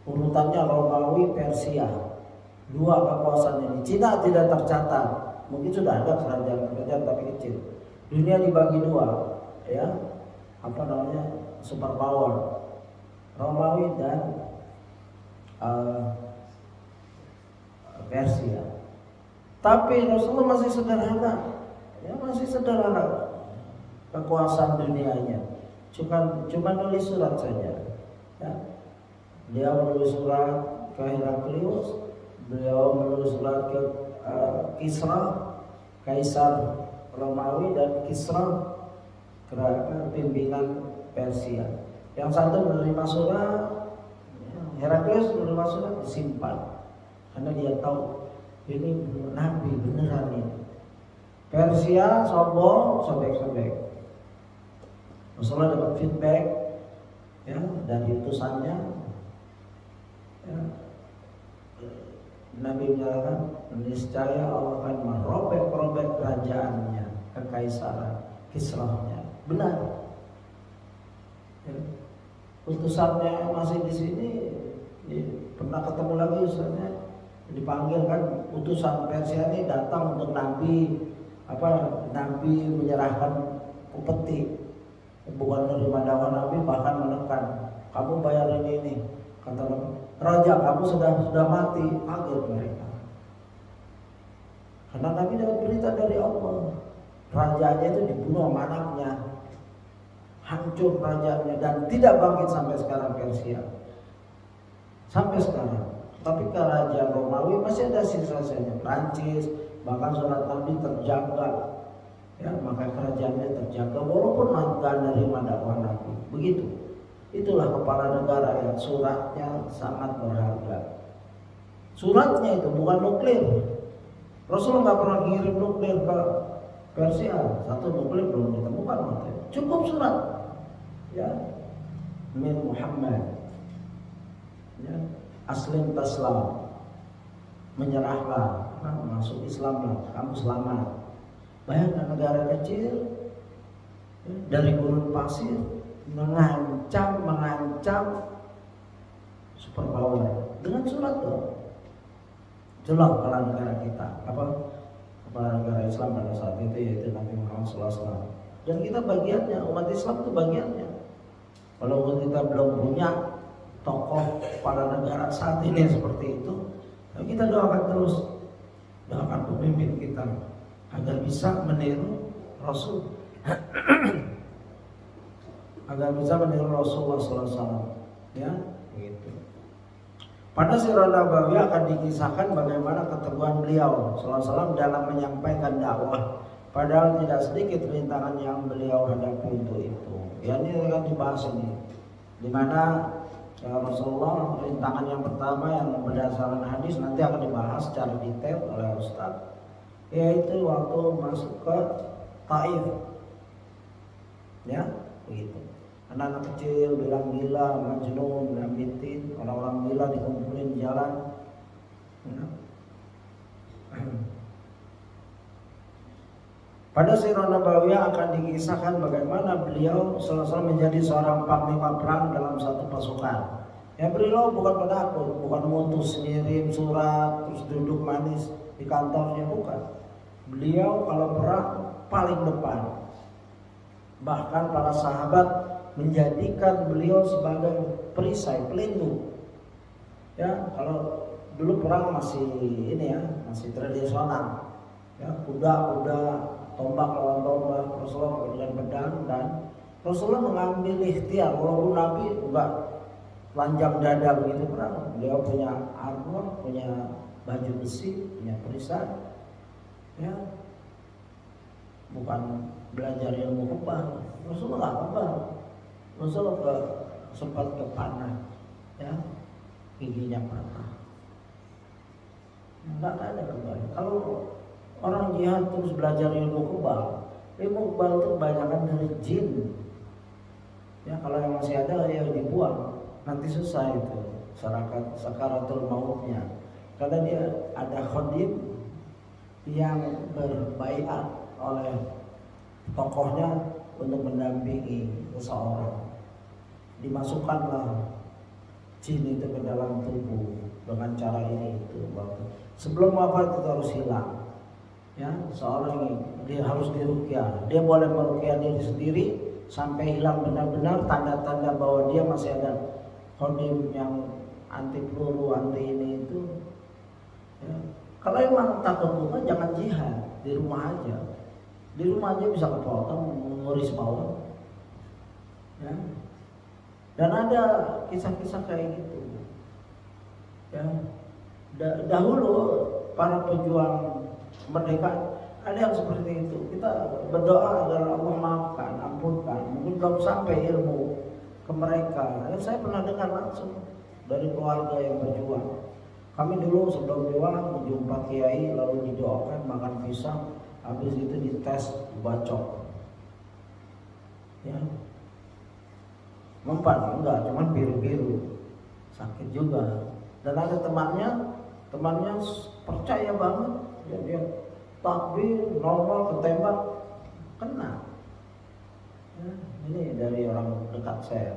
Urutannya Romawi, Persia, dua kekuasaan ini. Cina tidak tercatat, mungkin sudah ada kerajaan-kerajaan tapi kecil. Dunia dibagi dua, ya, apa namanya, superpower, Romawi dan Persia. Tapi Rasulullah masih sederhana, ya, masih sederhana kekuasaan dunianya. Cuma nulis surat saja, ya. Dia menulis surat ke Heraklius, beliau menulis surat ke Kisra, Kaisar Romawi, dan Kisra, pimpinan Persia. Yang satu menerima surat, Heraklius menerima surat, disimpan karena dia tahu ini nabi beneran ini. Persia sombong, sobek-sobek. Rasulullah dapat feedback, ya, dari utusannya, ya. Nabi menyatakan niscaya Allah akan merobek-robek kerajaannya, kekaisaran Kisrahnya. Benar, ya. Utusannya masih di sini, ya, pernah ketemu lagi utusannya, dipanggil kan, utusan Persia ini datang untuk Nabi menyerahkan upeti, bukan menerima dakwah Nabi, bahkan menekan, kamu bayar ini. Kata raja, kamu sudah mati. Kaget mereka, karena Nabi dapat berita dari Allah, rajanya itu dibunuh sama anaknya, hancur kerajaannya, dan tidak bangkit sampai sekarang Persia, sampai sekarang. Tapi kerajaan Romawi masih ada sisa-sisanya, Prancis, bahkan surat Nabi terjaga, ya, maka kerajaannya terjaga walaupun nggak menerima dakwah Nabi. Begitu. Itulah kepala negara yang suratnya sangat berharga. Suratnya itu bukan nuklir. Rasulullah nggak pernah ngirim nuklir ke Persia. Satu nuklir belum ditemukan waktu itu. Cukup surat, ya, min Muhammad, ya, aslim taslam, menyerahlah, masuk Islamlah, kamu selamat. Bayangkan negara kecil, ya, dari gurun pasir mengancam superpower dengan surat tuh. Jelas kepala negara kita, kepala negara Islam pada saat itu, yaitu Nabi Muhammad SAW. Dan kita bagiannya, umat Islam itu bagiannya. Walaupun kita belum punya tokoh kepala negara saat ini seperti itu, tapi kita doakan terus, doakan pemimpin kita agar bisa meniru Rasul. Agar bisa meniru Rasulullah SAW, ya, gitu. Pada sirah Nabawi akan dikisahkan bagaimana keteguhan beliau SAW dalam menyampaikan dakwah, padahal tidak sedikit rintangan yang beliau hadapi untuk itu. Ya, ini akan dibahas ini, dimana ya, Rasulullah, rintangan yang pertama yang berdasarkan hadis nanti akan dibahas secara detail oleh Ustaz, yaitu waktu masuk ke Taif, ya, begitu. Anak-anak kecil bilang gila, majnun, namitin, orang-orang gila dikumpulin di jalan, ya. Pada sirah Nabawiyah akan dikisahkan bagaimana beliau selalu menjadi seorang panglima perang dalam satu pasukan. Ya, beliau bukan penakut, bukan mutus ngirim surat terus duduk manis di kantornya, bukan. Beliau kalau perang paling depan. Bahkan para sahabat menjadikan beliau sebagai perisai, pelindung. Ya, kalau dulu perang masih ini, ya, masih tradisional. Ya, kuda, tombak lawan tombak, Rasulullah dengan pedang, dan Rasulullah mengambil ikhtiar, walaupun Nabi enggak telanjang dada begitu perang. Beliau punya armor, punya baju besi, punya perisai, ya, bukan belajar ilmu kebal. Rasulullah nggak kebal, Rasulullah sempat kepanah, ya, giginya patah. Nggak ada kebal. Kalau orang jihad terus belajar ilmu kebal itu kebanyakan dari jin. Ya kalau yang masih ada ya dibuang, nanti susah itu sakaratul mautnya. Karena dia ada khodim yang berbaiat oleh tokohnya untuk mendampingi seseorang. Dimasukkanlah jin itu ke dalam tubuh dengan cara ini itu. Sebelum wafat itu harus hilang. Ya, seorang ini dia harus diruqyah. Dia boleh meruqyah diri sendiri sampai hilang benar-benar tanda-tanda bahwa dia masih ada kodim yang anti peluru, anti ini itu. Ya. Kalau emang takut bukan jangan jihad, di rumah aja. Di rumah aja bisa kepotong, menguris bawah. Ya. Dan ada kisah-kisah kayak gitu. Ya. Dahulu para pejuang merdeka ada yang seperti itu. Kita berdoa agar Allah maafkan, ampunkan. Mungkin belum sampai ilmu ke mereka. Dan saya pernah dengar langsung dari keluarga yang berjuang. Kami dulu sebelum juang menjumpa kiai, lalu didoakan makan pisang, habis itu dites bacok. Ya, mempan enggak, cuman biru-biru, sakit juga. Dan ada temannya percaya banget, ya, dia takbir normal ketembak kena. Ya, ini dari orang dekat saya.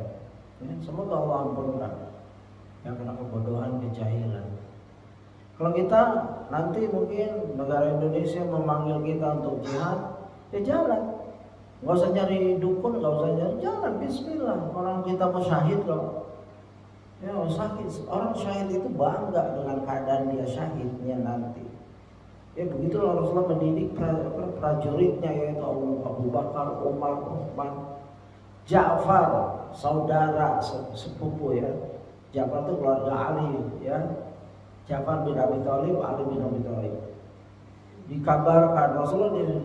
Ya, semoga Allah ampunkan yang kena kebodohan, kejahilan. Kalau kita nanti mungkin negara Indonesia memanggil kita untuk jihad, ya jalan. Nggak usah nyari dukun, nggak usah nyari jalan. Bismillah. Orang kita mau syahid loh. Ya sakit. Orang syahid itu bangga dengan keadaan dia syahidnya nanti. Ya begitu Rasulullah mendidik prajuritnya yaitu Abu Bakar, Umar, Utsman, Ja'far, saudara sepupu ya. Ja'far itu keluarga Ali ya. Ja'far bin Abi Thalib, Ali bin Abi Thalib. Dikabarkan Rasulullah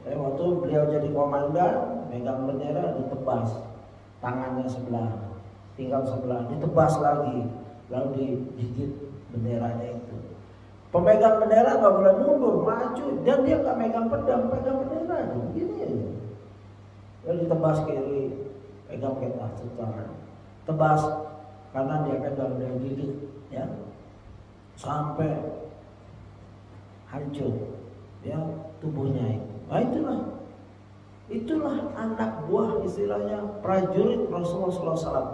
waktu beliau jadi komandan, megang bendera ditebas tangannya sebelah, tinggal sebelah, ditebas lagi, lalu digigit benderanya itu. Pemegang bendera nggak boleh mundur, maju, dan dia nggak megang pedang, pegang bendera, begini aja. Lalu ditebas kiri, pegang ketah tangan, tebas kanan dia pegang, dia gigit, ya. Sampai hancur ya tubuhnya itu. Nah itulah anak buah istilahnya prajurit Rasulullah SAW.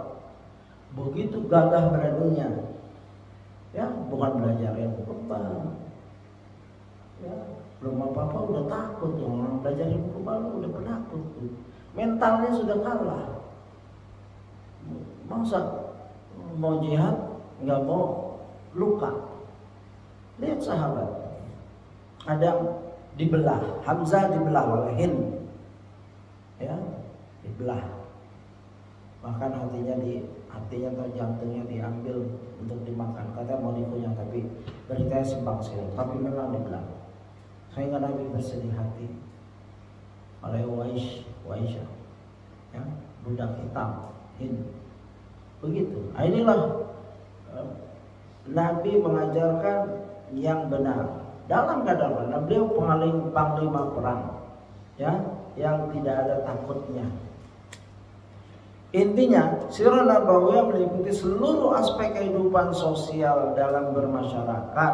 Begitu gagah beraninya, ya bukan belajar ilmu kebal, ya belum apa-apa udah takut ya. Orang belajar ilmu kebal udah penakut tuh, mentalnya sudah kalah. Masa mau jihad nggak mau luka. Lihat sahabat, ada dibelah, Hamzah dibelah oleh Hind, ya dibelah, bahkan hatinya atau jantungnya diambil untuk dimakan. Kata mau dikunyah tapi beritanya simpang siur, tapi memang dibelah. Sehingga Nabi bersedih hati oleh Aisyah, ya budak hitam Hind. Begitu. Nah, inilah Nabi mengajarkan yang benar dalam keadaan beliau panglima perang, ya, yang tidak ada takutnya. Intinya sirah nabawiyah meliputi seluruh aspek kehidupan sosial dalam bermasyarakat.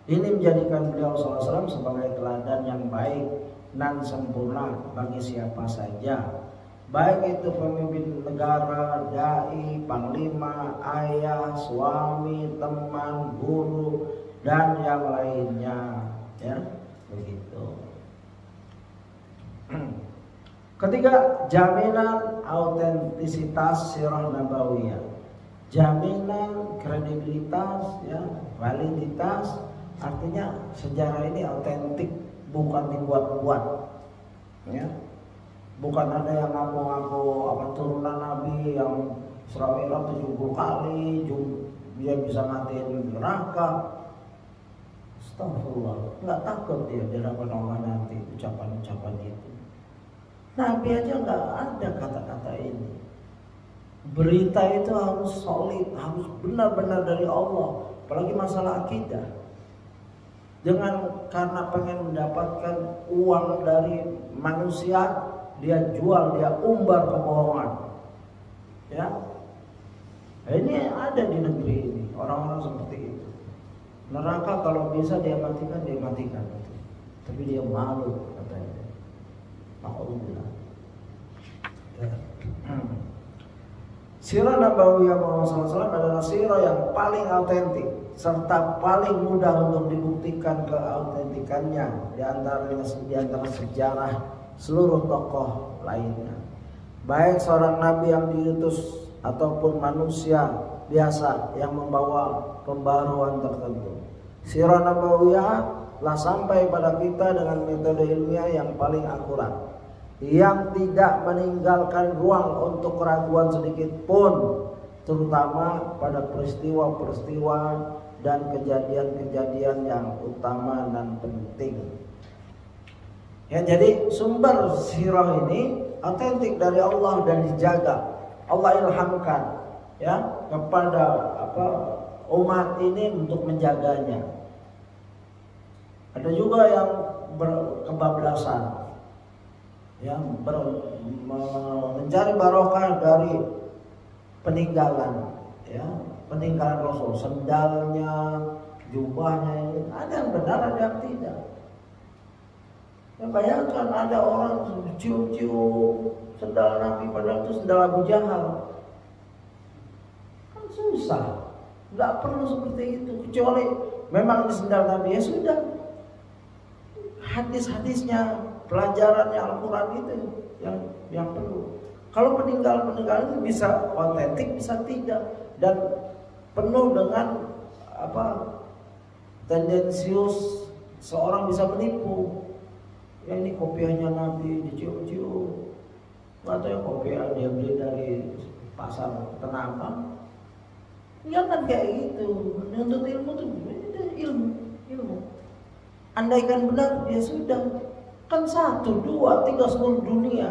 Ini menjadikan beliau SAW sebagai teladan yang baik dan sempurna bagi siapa saja, baik itu pemimpin negara, dai, panglima, ayah, suami, teman, guru, dan yang lainnya, ya begitu. Ketiga, jaminan autentisitas sirah nabawiyah, jaminan kredibilitas, ya validitas. Artinya sejarah ini autentik, bukan dibuat-buat, ya. Bukan ada yang ngaku-ngaku apa turunan Nabi yang Isra Mi'raj 70 kali, dia bisa ngatiin neraka. Astagfirullah, nggak takut dia di hadapan Allah nanti ucapan-ucapan itu. Nabi aja nggak ada kata-kata ini. Berita itu harus solid, harus benar-benar dari Allah. Apalagi masalah akidah. Karena pengen mendapatkan uang dari manusia, dia jual, dia umbar kebohongan. Ya. Ini ada di negeri ini, orang-orang seperti itu. Neraka kalau bisa dia matikan, dia matikan. Tapi dia malu katanya. Alhamdulillah. Ya. Sirah Nabawiyah Muhammad SAW adalah sirah yang paling autentik serta paling mudah untuk dibuktikan keautentikannya di antara sejarah seluruh tokoh lainnya. Baik seorang nabi yang diutus ataupun manusia biasa yang membawa pembaruan tertentu. Sirah Nabawiyah telah sampai pada kita dengan metode ilmiah yang paling akurat, yang tidak meninggalkan ruang untuk keraguan sedikit pun, terutama pada peristiwa-peristiwa dan kejadian-kejadian yang utama dan penting. Ya, jadi sumber sirah ini autentik dari Allah dan dijaga. Allah ilhamkan ya kepada umat ini untuk menjaganya. Ada juga yang berkebablasan, ya, mencari barokah dari peninggalan, ya, peninggalan Rasul, sendalnya, jubahnya ini ada yang benar, ada yang tidak. Ya, bayangkan ada orang cium-cium sendal Nabi, padahal itu sendal Abu Jahal. Kan susah, nggak perlu seperti itu, kecuali memang di sendal Nabi, ya sudah. Hadis-hadisnya, pelajarannya Al-Quran itu yang perlu. Kalau peninggalan itu bisa otentik, bisa tidak, dan penuh dengan tendensius, seorang bisa menipu. Ya, ini kopiahnya Nabi, dicium-cium. Atau yang kopiah dia beli dari pasar Tanah. Jangan kayak gitu. Menuntut ilmu tuh ilmu. Andaikan benar, ya sudah. Kan 1, 2, 3 seluruh dunia.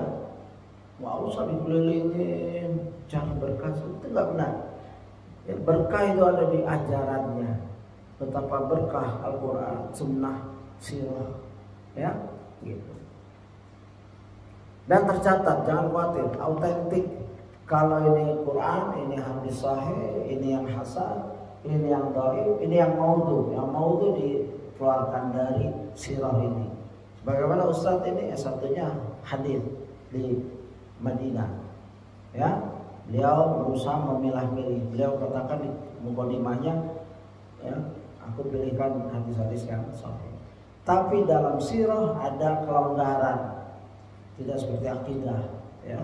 Wah, usah dikelilingin cari berkah, itu nggak benar. Ya, berkah itu ada di ajarannya. Betapa berkah Al-Quran, Sunnah, Sirah, ya, gitu. Dan tercatat, jangan khawatir, autentik. Kalau ini Quran, ini hadis sahih, ini yang hasan, ini yang dhaif, ini yang maudhu. Yang maudhu dikeluarkan dari sirah ini. Bagaimana Ustadz ini S1-nya hadis di Madinah, ya, beliau berusaha memilah-milih. Beliau katakan di mukadimahnya, ya, aku pilihkan hadis-hadis yang sahih. Tapi dalam sirah ada kelonggaran, tidak seperti akidah, ya.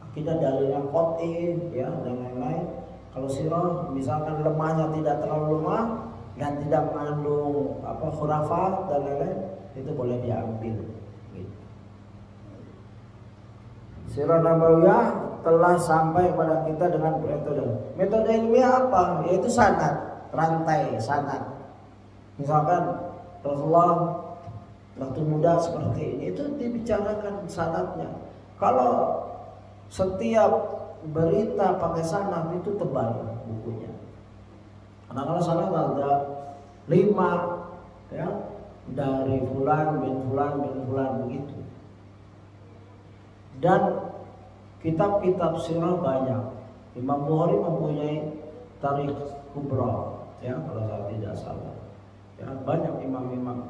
Akidah dalilnya qat'i, ya, dan lain-lain. Kalau sirah misalkan lemahnya tidak terlalu lemah dan tidak mengandung khurafat dan lain-lain, itu boleh diambil. Gitu. Sirah Nabawiyah telah sampai pada kita dengan metode ilmiah apa? Yaitu sanad, rantai sanad. Misalkan Rasulullah waktu muda seperti ini, itu dibicarakan sanadnya. Kalau setiap berita pakai sanad itu tebal bukunya. Karena kalau sanad ada 5, ya, dari fulan bin fulan begitu. Dan kitab-kitab sirah banyak. Imam Bukhari mempunyai Tarikh Kubra, ya, kalau saya tidak salah. Ya, banyak imam-imam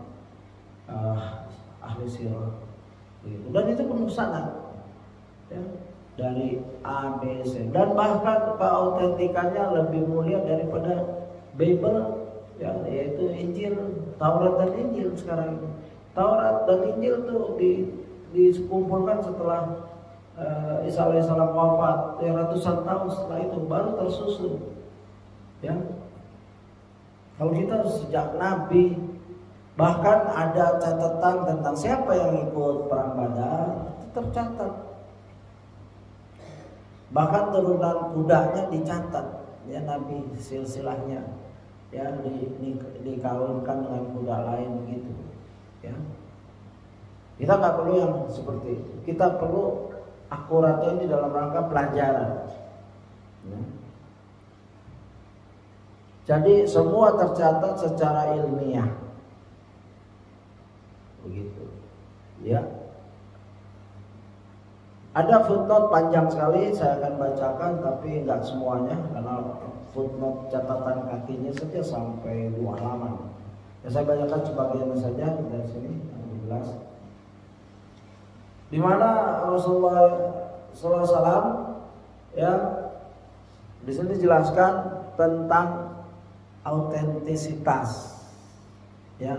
ahli sirah begitu. Dan itu penuh sanad, ya, dari A, B, C, dan bahkan keautentikannya lebih mulia daripada Bible, ya, yaitu Injil, Taurat dan Injil sekarang ini. Taurat dan Injil tuh dikumpulkan setelah Isa alaihissalam wafat, ya, ratusan tahun setelah itu baru tersusun, ya. Kalau kita sejak Nabi, bahkan ada catatan tentang siapa yang ikut perang Badar, itu tercatat. Bahkan turunan kudanya dicatat, ya, Nabi silsilahnya, ya, dikawinkan dengan kuda lain begitu, ya. Kita nggak perlu yang seperti itu. Kita perlu akuratnya ini dalam rangka pelajaran, ya. Jadi semua tercatat secara ilmiah, begitu, ya. Ada footnote panjang sekali, saya akan bacakan tapi enggak semuanya karena footnote catatan kakinya saja sampai 2 halaman. Ya, saya bacakan sebagian saja dari sini yang jelas. Di mana Rasulullah SAW ya di sini dijelaskan tentang autentisitas, ya,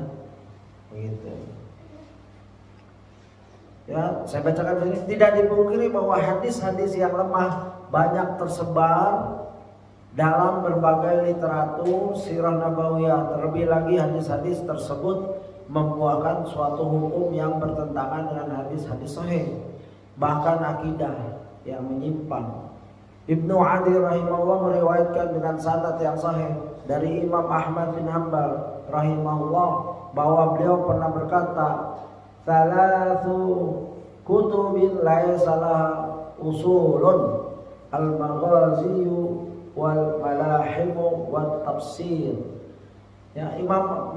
begitu. Ya, saya bacakan ini. Tidak dipungkiri bahwa hadis-hadis yang lemah banyak tersebar dalam berbagai literatur sirah nabawiyah. Terlebih lagi hadis-hadis tersebut membuahkan suatu hukum yang bertentangan dengan hadis-hadis sahih, bahkan akidah yang menyimpang. Ibnu Adi rahimahullah meriwayatkan dengan sanad yang sahih dari Imam Ahmad bin Hanbal rahimahullah bahwa beliau pernah berkata, "Thalathu kutubin laisa laha usulun, al-maghaziyu wal malahimu wat tafsir." Ya, Imam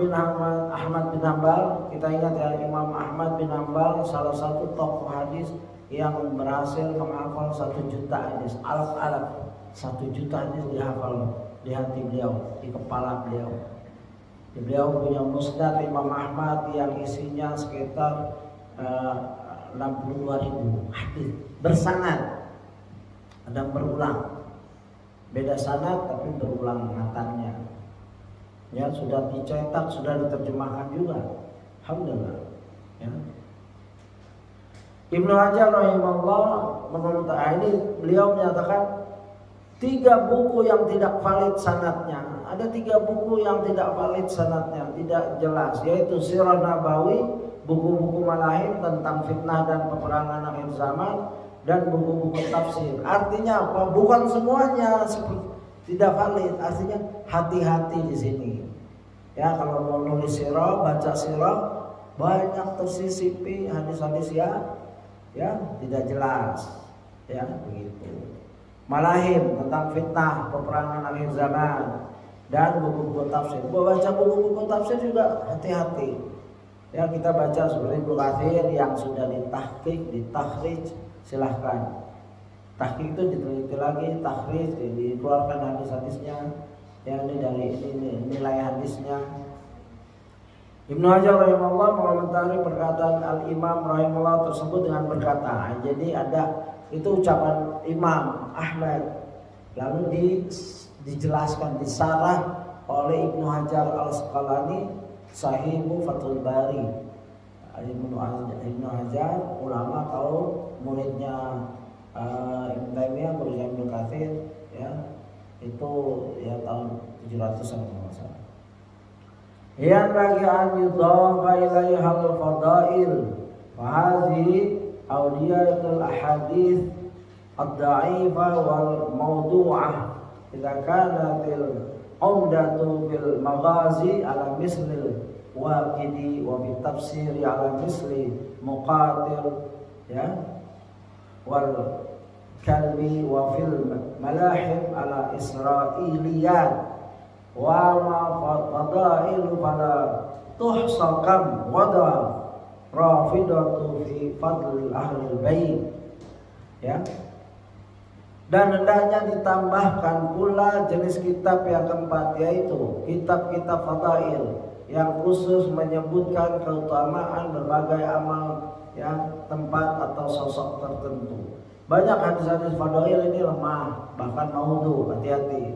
Ahmad bin Hanbal, kita ingat ya, Imam Ahmad bin Hanbal salah satu tokoh hadis yang berhasil menghafal 1 juta hadis, alaf-alaf 1 juta hadis dihafal di hati beliau, di kepala beliau. Beliau punya musnad Imam Ahmad yang isinya sekitar 62.000 hadis bersanad, ada berulang, beda sanad tapi berulang matanya. Ya, sudah dicetak, sudah diterjemahkan juga, alhamdulillah. Ya. Ibnu Hajar rahimahullah menurut ini beliau menyatakan 3 buku yang tidak valid sanadnya. Ada 3 buku yang tidak valid sanadnya, tidak jelas, yaitu Sirah Nabawi, buku-buku malahim tentang fitnah dan peperangan akhir zaman, dan buku-buku tafsir. Artinya apa? Bukan semuanya tidak valid, artinya hati-hati di sini. Ya, kalau mau nulis sirah, baca sirah, banyak tersisipi hadis-hadis ya tidak jelas, ya begitu. Malahim tentang fitnah, peperangan akhir zaman, dan buku-buku tafsir. Baca buku-buku tafsir juga hati-hati. Ya, kita baca seperti Ibnu Katsir yang sudah ditahqiq, ditakhrij, silahkan. Tahqiq itu diteliti lagi, takhrij, dikeluarkan hadis-hadisnya. Ya, ini dari ini nilai hadisnya. Ibnu Hajar rahimahullah mengomentari perkataan Al-Imam rahimahullah tersebut dengan berkata, jadi ada itu ucapan Imam Ahmad, lalu dijelaskan, disarah oleh Ibnu Hajar Al-Asqalani, Sahibu Fathul Bari. Ibnu Hajar ulama kaum muridnya Ibnu Taimiyah, muridnya Ibnu Katsir, ya. Itu ya tahun 700-an kalau nggak salah. Yang bagi an yudhafa ilaiha al-fadail wa hadhihi awliyatul ahadits ad-dha'ifa wal mawdu'ah idza kanatil umdatu bil maghazi ala mislil waqidi wa bi tafsiri ala misli muqatil, ya, wal kalbi wa fil malahim ala israiliyat wa ma fadailu fala tuhsakam wada rafidatu fi fadl ahli bait, ya. Dan hendaknya ditambahkan pula jenis kitab yang keempat, yaitu kitab-kitab fadail yang khusus menyebutkan keutamaan berbagai amal, ya, tempat atau sosok tertentu. Banyak hadis-hadis fadail ini lemah, bahkan maudhu, hati-hati.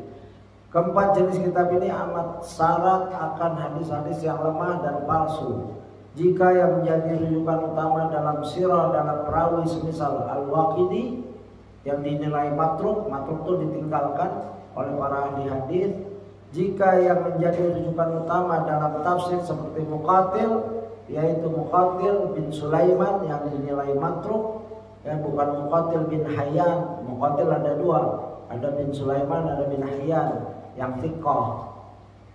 Keempat jenis kitab ini amat syarat akan hadis-hadis yang lemah dan palsu. Jika yang menjadi rujukan utama dalam sirah dalam perawi semisal Al-Waqidi yang dinilai matruk itu ditinggalkan oleh para ahli hadis. Jika yang menjadi rujukan utama dalam tafsir seperti Muqatil, yaitu Muqatil bin Sulaiman yang dinilai matruk, ya, bukan Muqatil bin Hayyan. Muqatil ada 2, ada bin Sulaiman, ada bin Hayyan yang thiqah.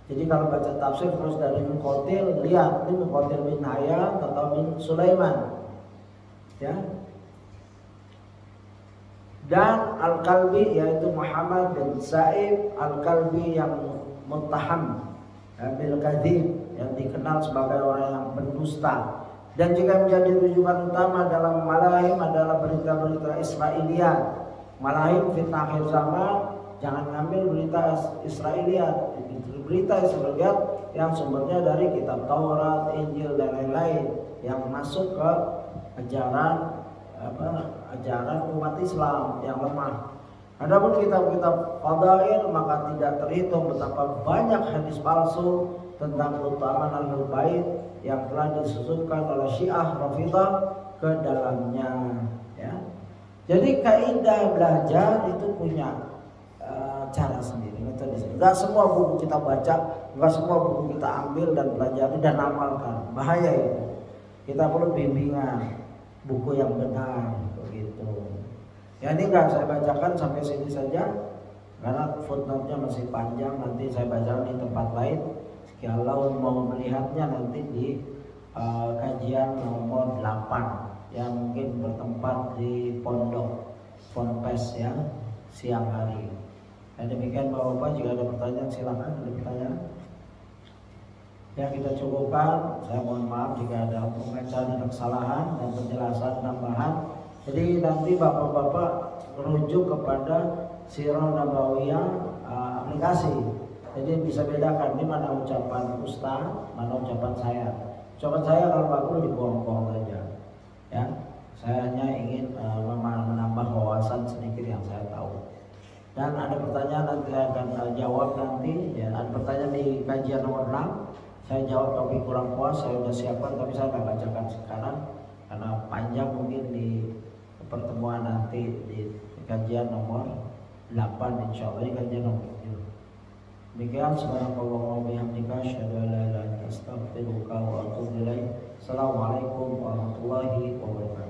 Jadi kalau baca tafsir terus dari Muqatil, lihat ini Muqatil bin Hayyan atau bin Sulaiman, ya. Dan Al-Kalbi yaitu Muhammad bin Sa'ib Al-Kalbi yang muttaham bil kadzib, yang dikenal sebagai orang yang pendusta. Dan juga menjadi rujukan utama dalam malahim adalah berita-berita Israiliyat. Malahim fitnah akhir zaman, jangan ngambil berita Israiliyat. Berita Israiliyat yang sumbernya dari kitab Taurat, Injil dan lain-lain yang masuk ke ajaran umat Islam yang lemah. Adapun kitab-kitab fadail maka tidak terhitung betapa banyak hadis palsu tentang keutamaan Ahlul Bait yang telah disusupkan oleh Syiah Rafidhah ke dalamnya, ya. Jadi kaidah belajar itu punya cara sendiri, metode sendiri. Enggak semua buku kita baca, enggak semua buku kita ambil dan pelajari dan amalkan. Bahaya itu. Kita perlu bimbingan, buku yang benar, begitu. Ya ini enggak saya bacakan sampai sini saja karena footnote-nya masih panjang, nanti saya bacakan di tempat lain. Kalau mau melihatnya nanti di kajian nomor 8 yang mungkin bertempat di Pondok Ponpes ya, siang hari. Dan demikian Bapak-Bapak, jika ada pertanyaan silakan, ada pertanyaan. Ya kita cukupkan, saya mohon maaf jika ada pembacaan dan kesalahan dan penjelasan tambahan. Jadi nanti Bapak-Bapak merujuk kepada Sirah Nabawiyah aplikasi. Jadi bisa bedakan ini mana ucapan Ustaz, mana ucapan saya. Ucapan saya kalau bagus dibuang-buang saja. Ya, saya hanya ingin menambah wawasan sedikit yang saya tahu. Dan ada pertanyaan nanti saya akan jawab nanti. Ya, ada pertanyaan di kajian nomor 6. Saya jawab tapi kurang puas, saya sudah siapkan tapi saya akan bacakan sekarang karena panjang mungkin di pertemuan nanti di kajian nomor 8 insyaallah, di kajian nomor 7. Demikian, subhanallah wa bihamdika asyhadu an la ilaha illa anta astaghfiruka wa atubu ilaik. Assalamualaikum warahmatullahi wabarakatuh.